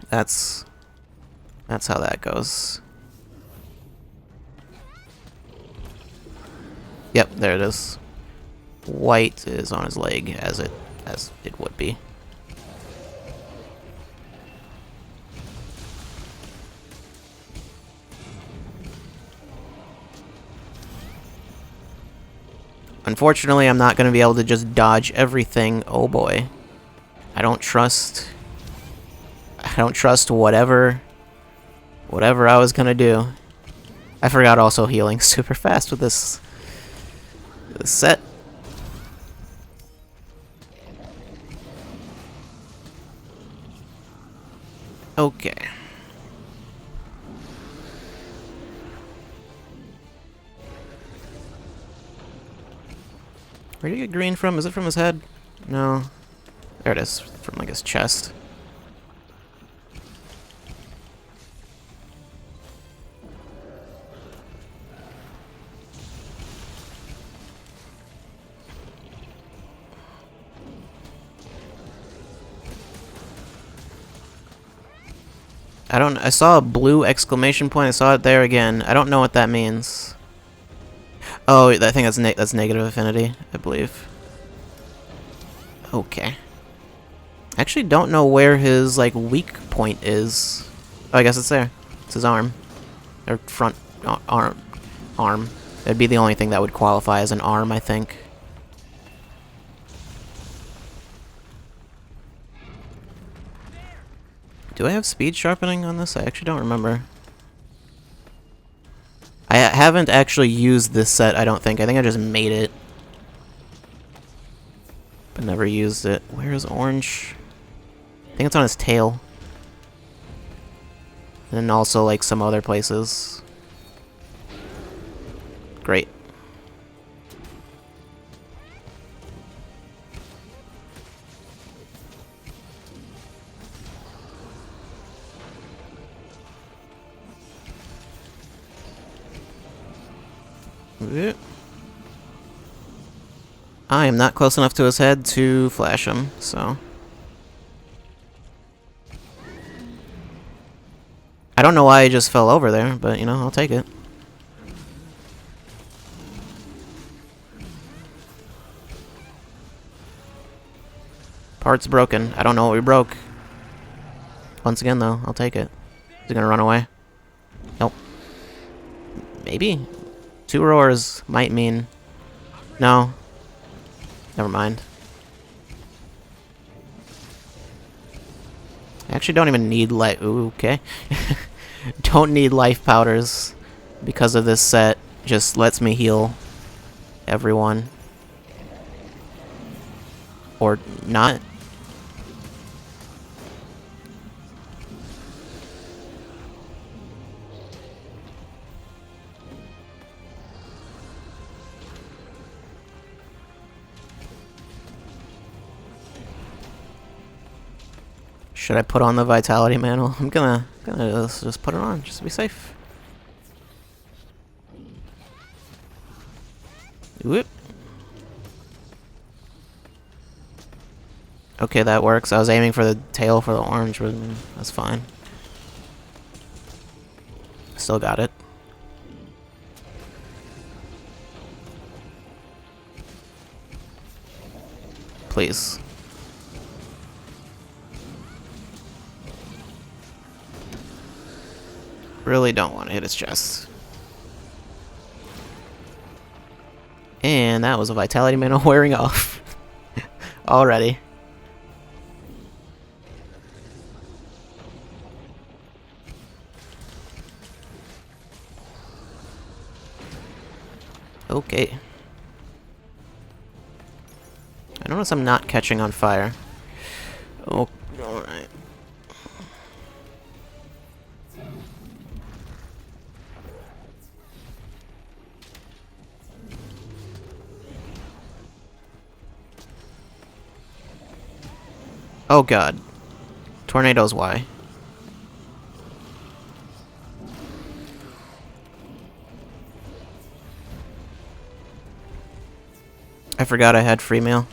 That's how that goes. Yep, there it is. White is on his leg as it would be. Unfortunately, I'm not going to be able to just dodge everything. Oh boy. I don't trust whatever I was going to do. I forgot also healing super fast with this set. Okay. Where did he get green from? Is it from his head? No. There it is, from like his chest. I saw a blue exclamation point. I saw it there again. I don't know what that means. Oh, I think that's negative affinity, I believe. Okay. I actually don't know where his like weak point is. Oh, I guess it's there. It's his arm. Or front arm. That'd be the only thing that would qualify as an arm, I think. Do I have speed sharpening on this? I actually don't remember. I haven't actually used this set, I don't think. I think I just made it. But never used it. Where's Orange? I think it's on his tail. And also, like, some other places. Great. I am not close enough to his head to flash him, so... I don't know why he just fell over there, but, you know, I'll take it. Part's broken. I don't know what we broke. Once again, though, I'll take it. Is he gonna run away? Nope. Maybe? 2 roars might mean... No. Never mind. I actually don't even need life... Ooh, okay. Don't need life powders because of this set. Just lets me heal everyone. Or not. Should I put on the Vitality Mantle? I'm gonna just put it on, just to be safe. Whoop. Okay, that works. I was aiming for the tail for the orange, but that's fine. Still got it. Please. Really don't want to hit his chest. And that was a Vitality Mantle wearing off. Already. Okay. I notice I'm not catching on fire. Oh, alright. Oh god. Tornadoes, why? I forgot I had free meal.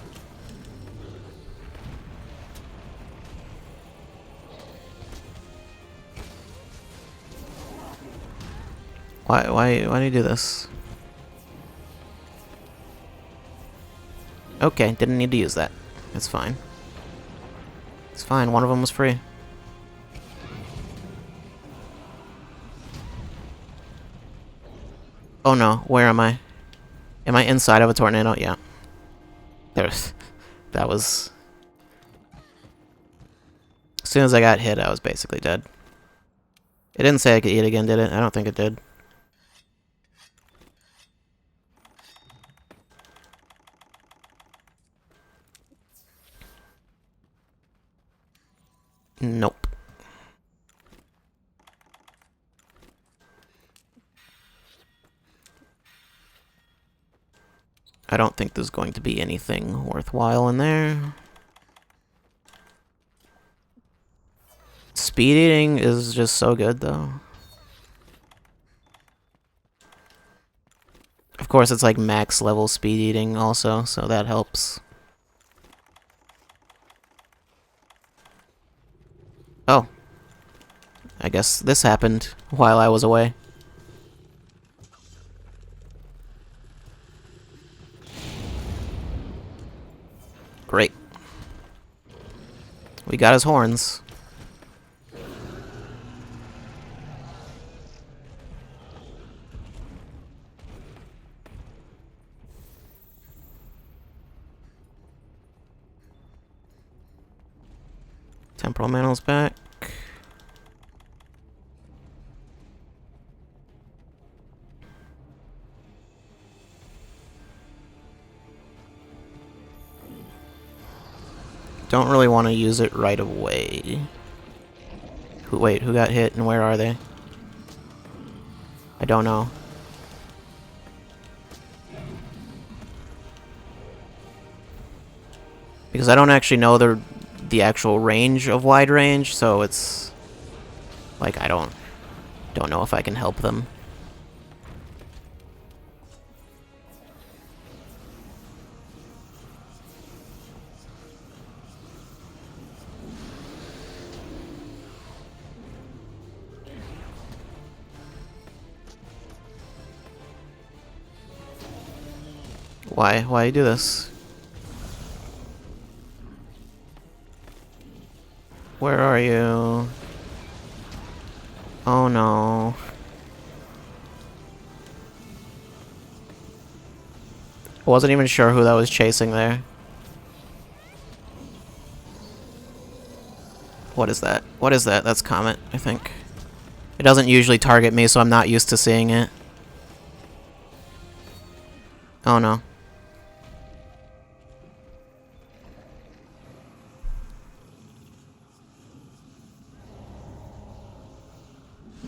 Why do you do this? Okay, didn't need to use that. It's fine. It's fine, one of them was free. Oh no, where am I? Am I inside of a tornado? Yeah. There's... That was... As soon as I got hit, I was basically dead. It didn't say I could eat again, did it? I don't think it did. Nope. I don't think there's going to be anything worthwhile in there. Speed eating is just so good, though. Of course, it's like max level speed eating also, so that helps. Oh. I guess this happened while I was away. Great. We got his horns. Temporal Mantle's back. Don't really want to use it right away. Wait, who got hit and where are they? I don't know. Because I don't actually know the actual range of wide range, so it's like I don't know if I can help them. Why? Why you do this? Where are you? Oh no. I wasn't even sure who that was chasing there. What is that? What is that? That's Comet, I think. It doesn't usually target me, so I'm not used to seeing it. Oh no.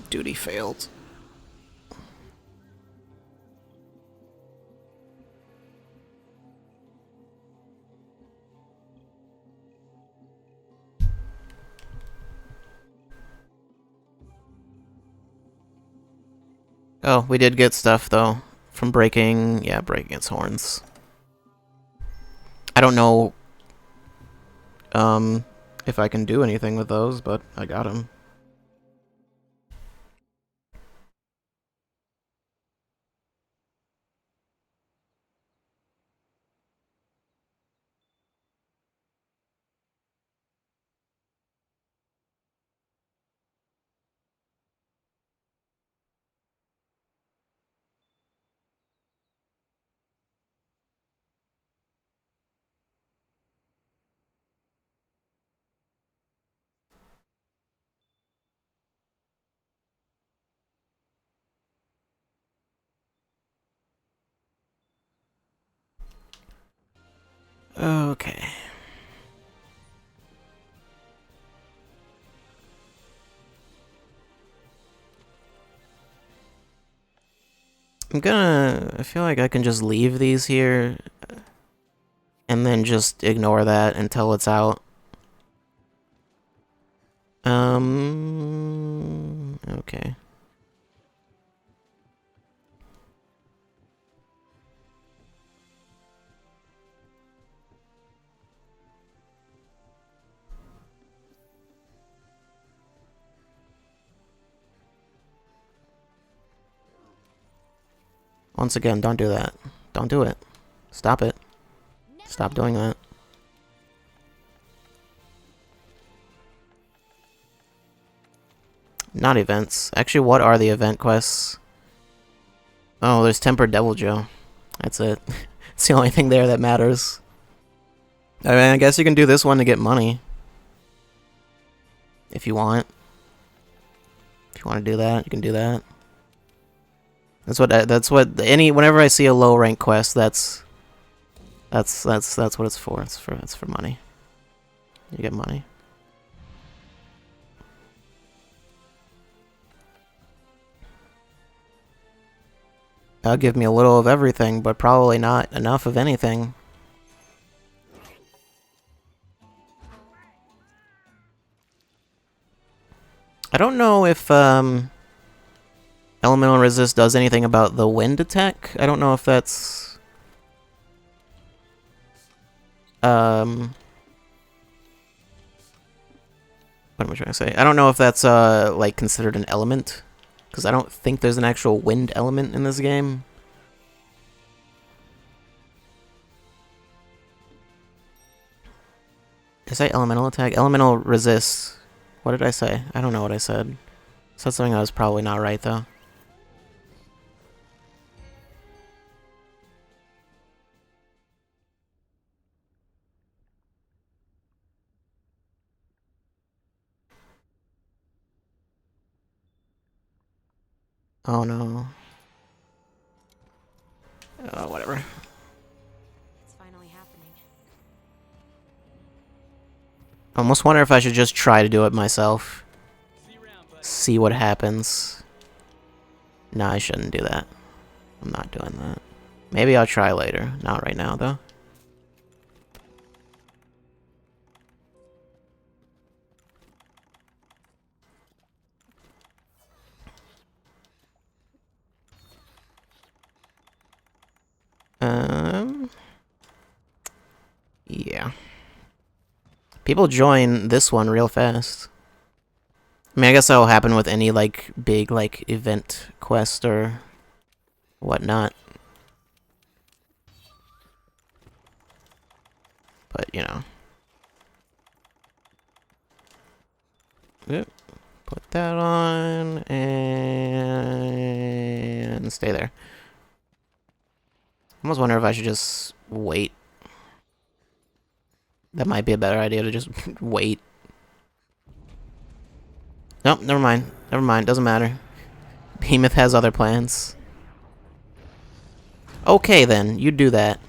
Duty failed. Oh, we did get stuff though from breaking its horns. I don't know if I can do anything with those, but I got them. Okay. I feel like I can just leave these here and then just ignore that until it's out. Okay. Once again, don't do that. Don't do it. Stop it. Stop doing that. Not events. Actually, what are the event quests? Oh, there's Tempered Devil Joe. That's it. It's the only thing there that matters. I mean, I guess you can do this one to get money. If you want. If you want to do that, you can do that. Whenever I see a low rank quest, that's what it's for. It's for money. You get money. That'll give me a little of everything, but probably not enough of anything. I don't know if Elemental Resist does anything about the wind attack. I don't know if that's what am I trying to say? I don't know if that's like considered an element, because I don't think there's an actual wind element in this game. Did I say elemental attack? Elemental resist. What did I say? I don't know what I said. Said something that was probably not right though. Oh no. Whatever. It's finally happening. I almost wonder if I should just try to do it myself. See what happens. No, I shouldn't do that. I'm not doing that. Maybe I'll try later. Not right now, though. Yeah. People join this one real fast. I mean, I guess that'll happen with any, like, big, like, event quest or whatnot. But, you know. Yep. Put that on, and stay there. I almost wonder if I should just wait. That might be a better idea to just wait. Nope, never mind. Never mind, doesn't matter. Behemoth has other plans. Okay then, you do that.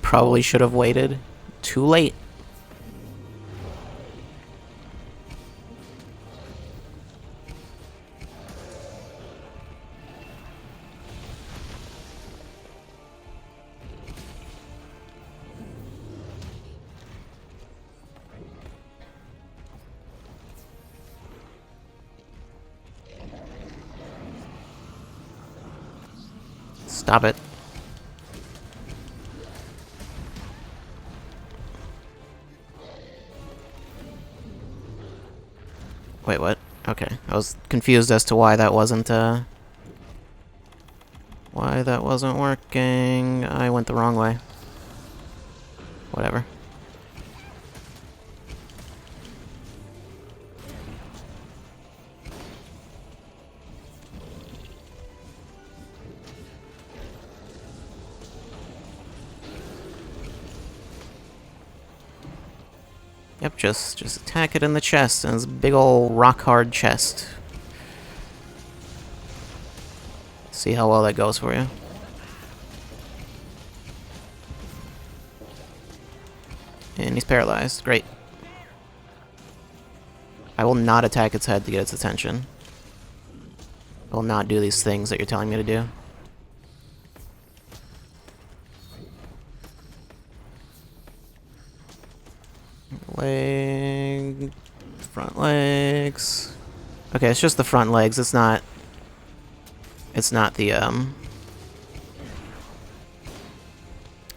Probably should have waited. Too late. Stop it. Wait, what? Okay. I was confused as to why that wasn't, why that wasn't working. I went the wrong way. Whatever. Yep, just attack it in the chest, and it's a big ol' rock-hard chest. See how well that goes for you. And he's paralyzed. Great. I will not attack its head to get its attention. I will not do these things that you're telling me to do. Leg... Front legs... Okay, it's just the front legs, it's not... It's not the,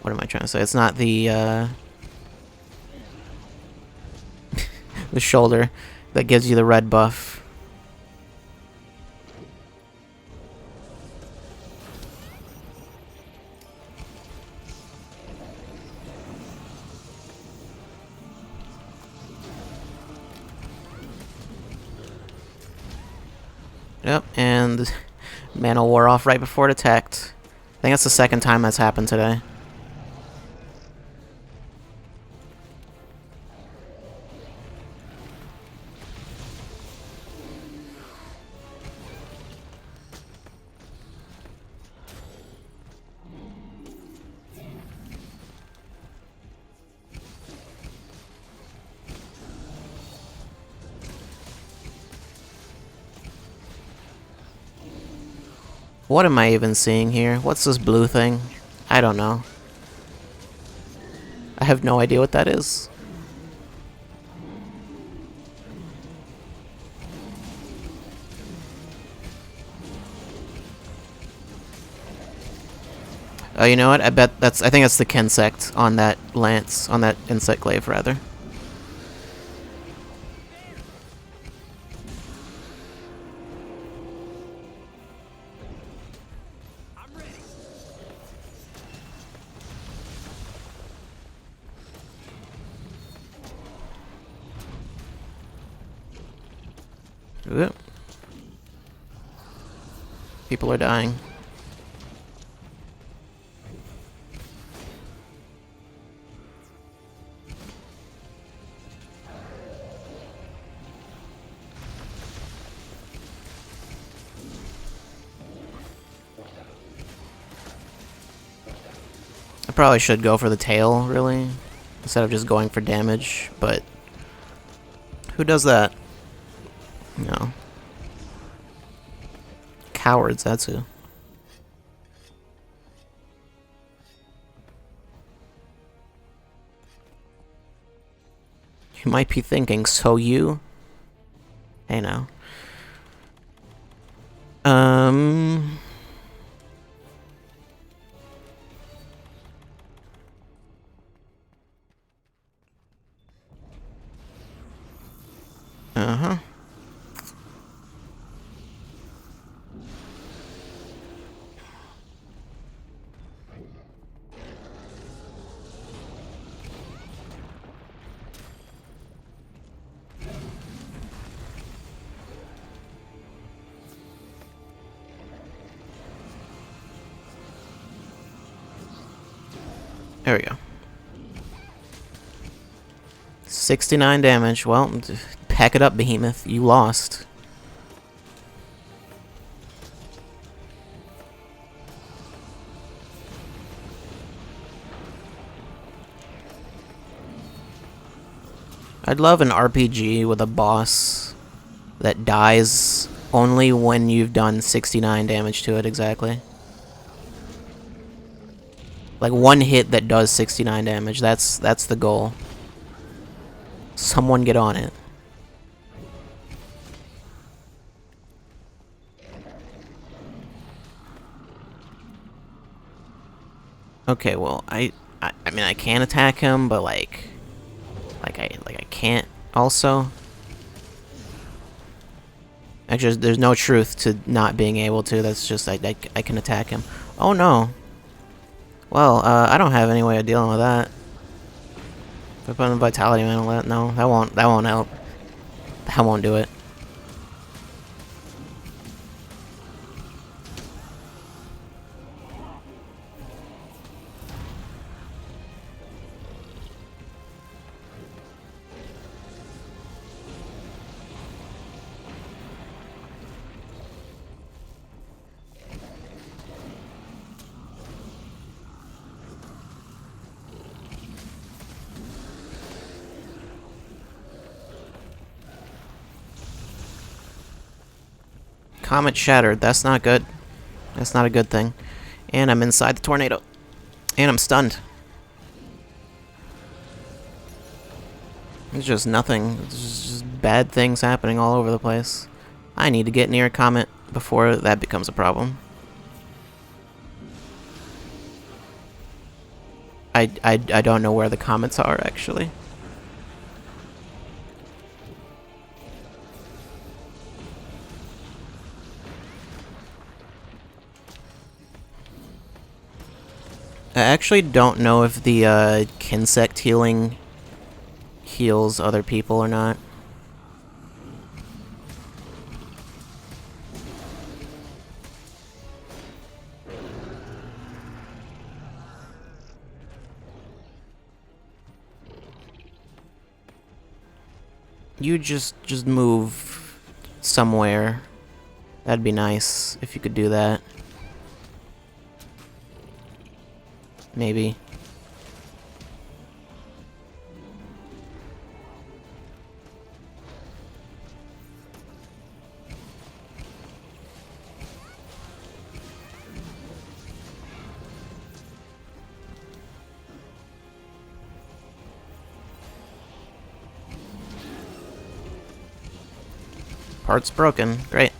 What am I trying to say? It's not the, the shoulder that gives you the red buff. Yep, and mana wore off right before it attacked. I think that's the second time that's happened today. What am I even seeing here? What's this blue thing? I don't know. I have no idea what that is. Oh, you know what? I think that's the Kensect on that lance, on that insect glaive, rather. Ooh. People are dying. I probably should go for the tail, really, instead of just going for damage, but who does that? No. Cowards, that's who. You might be thinking, so you? Hey now. There we go. 69 damage. Well, pack it up, Behemoth. You lost. I'd love an RPG with a boss that dies only when you've done 69 damage to it exactly. Like one hit that does 69 damage. That's the goal. Someone get on it. Okay, well, I mean I can attack him, but like I can't also. Actually, there's no truth to not being able to. That's just I can attack him. Oh no. Well, I don't have any way of dealing with that. If I put in Vitality Mantle, no, that won't help. That won't do it. Comet shattered. That's not good. That's not a good thing. And I'm inside the tornado. And I'm stunned. There's just nothing. There's just bad things happening all over the place. I need to get near a comet before that becomes a problem. I don't know where the comets are, actually. I actually don't know if the Kinsect healing heals other people or not. You just move somewhere. That'd be nice if you could do that. Maybe. Part's broken. Great.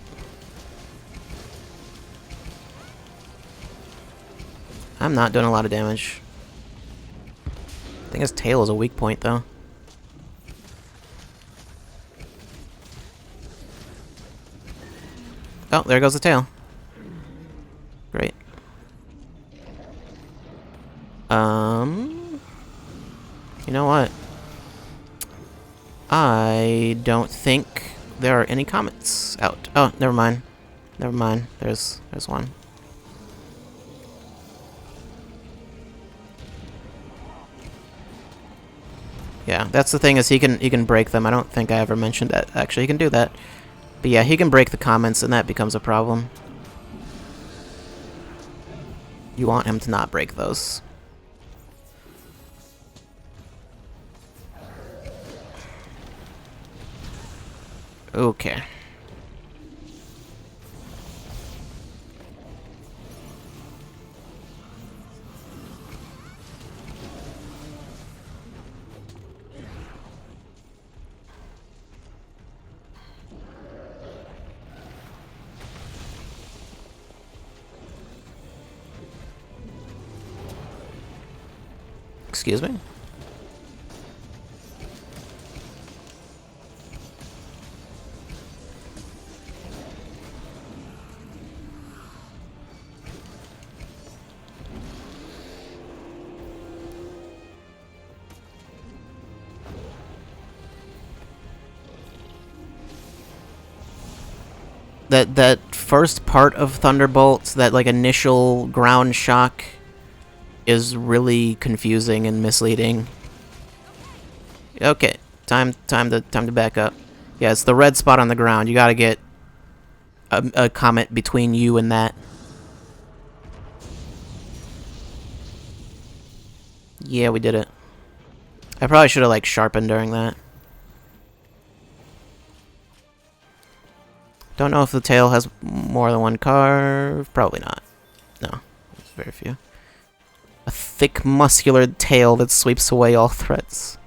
I'm not doing a lot of damage. I think his tail is a weak point, though. Oh, there goes the tail. Great. You know what? I don't think there are any comets out. Oh, never mind. Never mind. There's one. Yeah, that's the thing, is he can break them. I don't think I ever mentioned that. Actually, he can do that. But yeah, he can break the comments, and that becomes a problem. You want him to not break those. Okay. Excuse me? That first part of Thunderbolt, that like initial ground shock, is really confusing and misleading. Okay, time to back up. Yeah, it's the red spot on the ground. You gotta get a comet between you and that. Yeah, we did it. I probably should have like sharpened during that. Don't know if the tail has more than one carve. Probably not. No, it's very few. A thick, muscular tail that sweeps away all threats.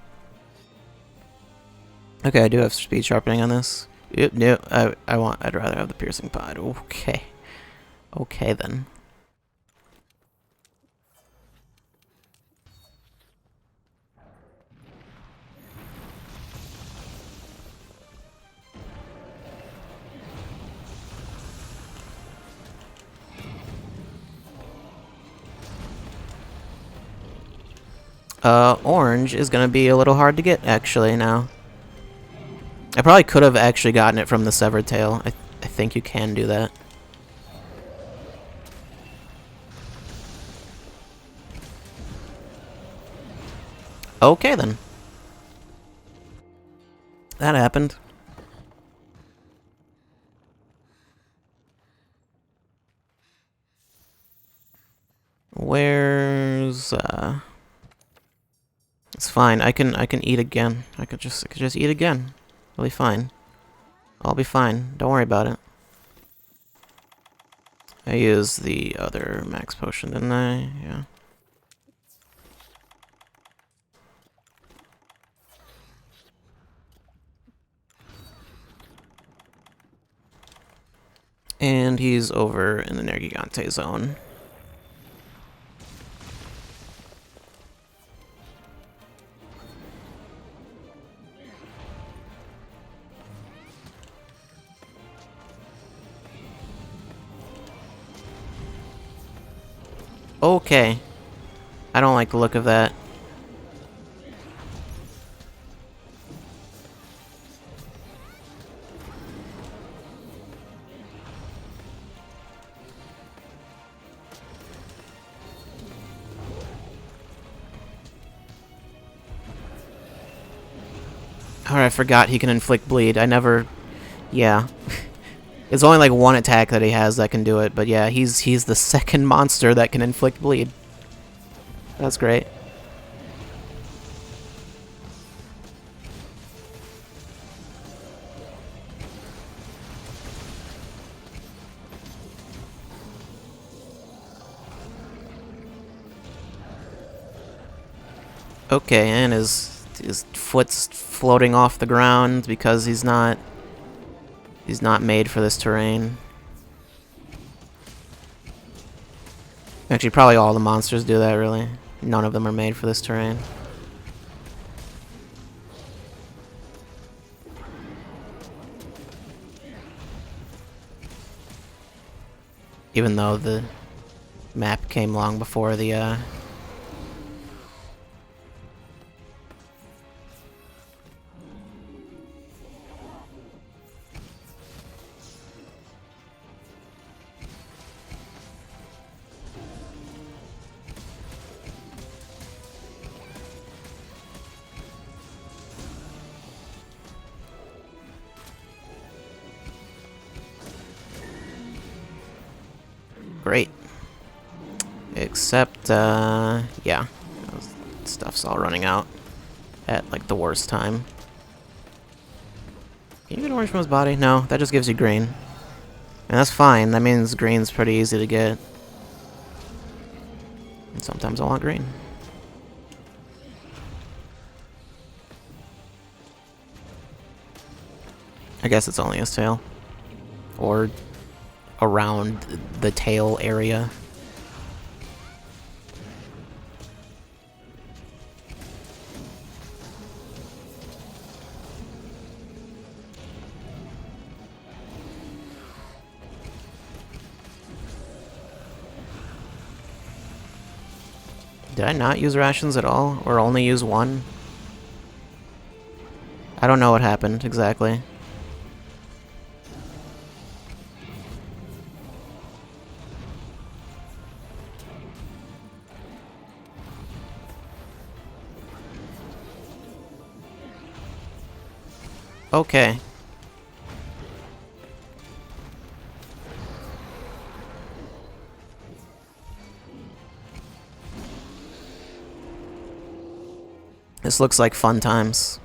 Okay, I do have speed sharpening on this. Yep, no, I'd rather have the piercing pod. Okay. Okay then. Orange is gonna be a little hard to get, actually, now. I probably could have actually gotten it from the severed tail. I think you can do that. Okay, then. That happened. Where's, It's fine. I can eat again. I could just eat again. I'll be fine. I'll be fine. Don't worry about it. I used the other max potion, didn't I? Yeah. And he's over in the Nergigante zone. Okay. I don't like the look of that. Alright, I forgot he can inflict bleed. I never... Yeah. It's only like one attack that he has that can do it, but yeah, he's the second monster that can inflict bleed. That's great. Okay, and his foot's floating off the ground because he's not made for this terrain. Actually, probably all the monsters do that, really. None of them are made for this terrain. Even though the map came long before the, Great. Except, yeah. Stuff's all running out at, like, the worst time. Can you get orange from his body? No, that just gives you green. And that's fine. That means green's pretty easy to get. And sometimes I want green. I guess it's only his tail. Or around the tail area. Did I not use rations at all? Or only use one? I don't know what happened exactly. Okay. This looks like fun times.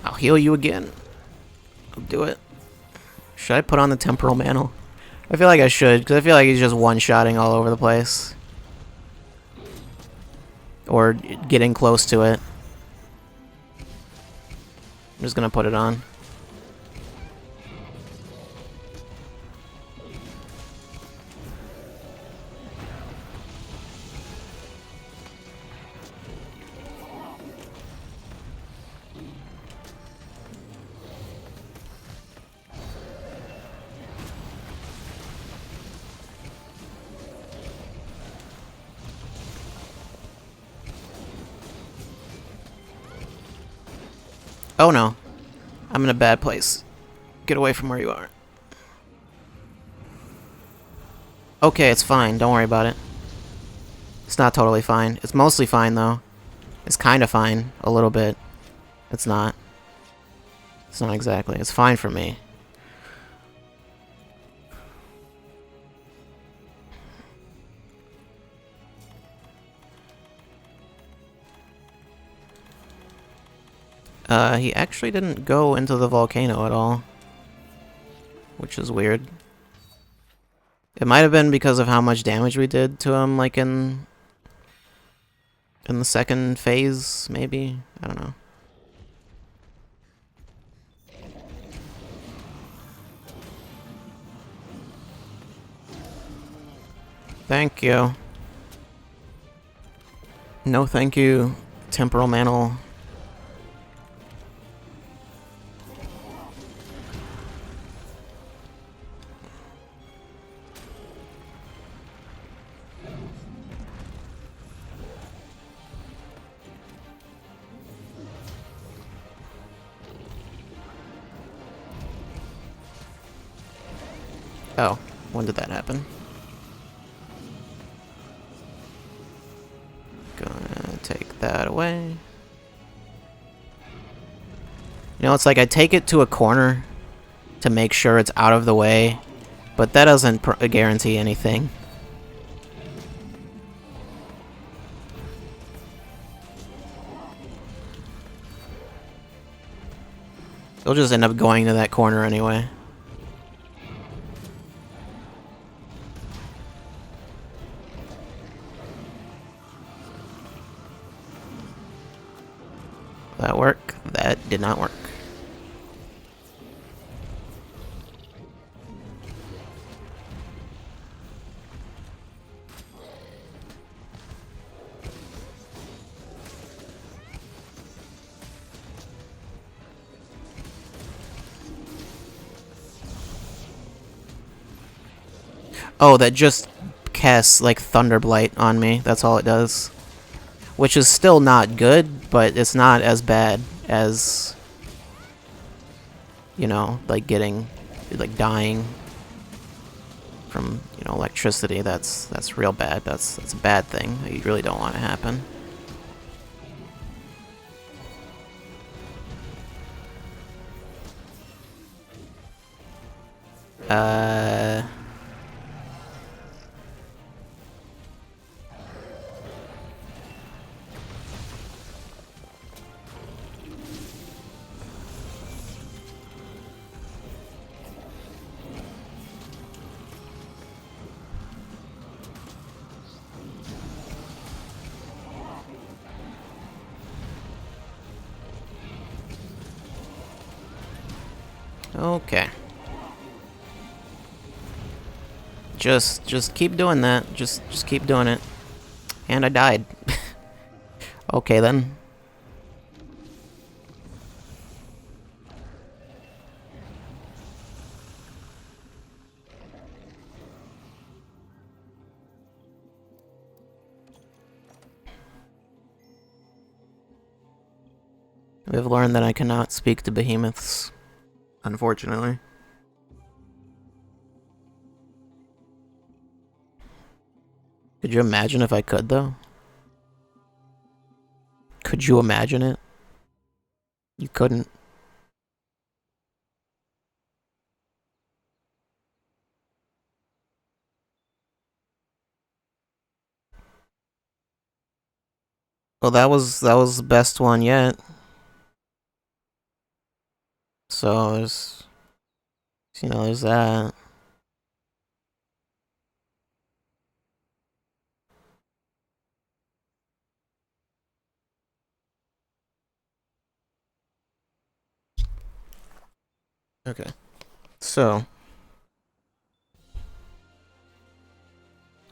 I'll heal you again. I'll do it. Should I put on the temporal mantle? I feel like I should, because I feel like he's just one-shotting all over the place. Or getting close to it. I'm just gonna put it on. Oh no. I'm in a bad place. Get away from where you are. Okay, it's fine. Don't worry about it. It's not totally fine. It's mostly fine, though. It's kind of fine. A little bit. It's not. It's not exactly. It's fine for me. He actually didn't go into the volcano at all. Which is weird. It might have been because of how much damage we did to him, like in the second phase, maybe? I don't know. Thank you. No thank you, temporal mantle. Oh, when did that happen? Gonna take that away. You know, it's like I take it to a corner to make sure it's out of the way, but that doesn't guarantee anything. They'll just end up going to that corner anyway. That work? That did not work. Oh, that just casts like Thunderblight on me. That's all it does. Which is still not good, but it's not as bad as, you know, like getting, like dying from, you know, electricity. That's real bad. That's a bad thing that you really don't want to happen. Okay. Just keep doing that. Just keep doing it. And I died. Okay then. We've learned that I cannot speak to behemoths, unfortunately. Could you imagine if I could, though? Could you imagine it? You couldn't. Well, that was the best one yet. So there's that. Okay. So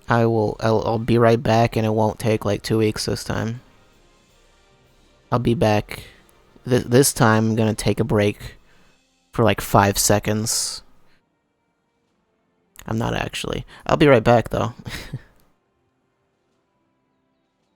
I'll be right back, and it won't take like 2 weeks this time. I'll be back. This time I'm gonna take a break for like 5 seconds. I'm not actually. I'll be right back though.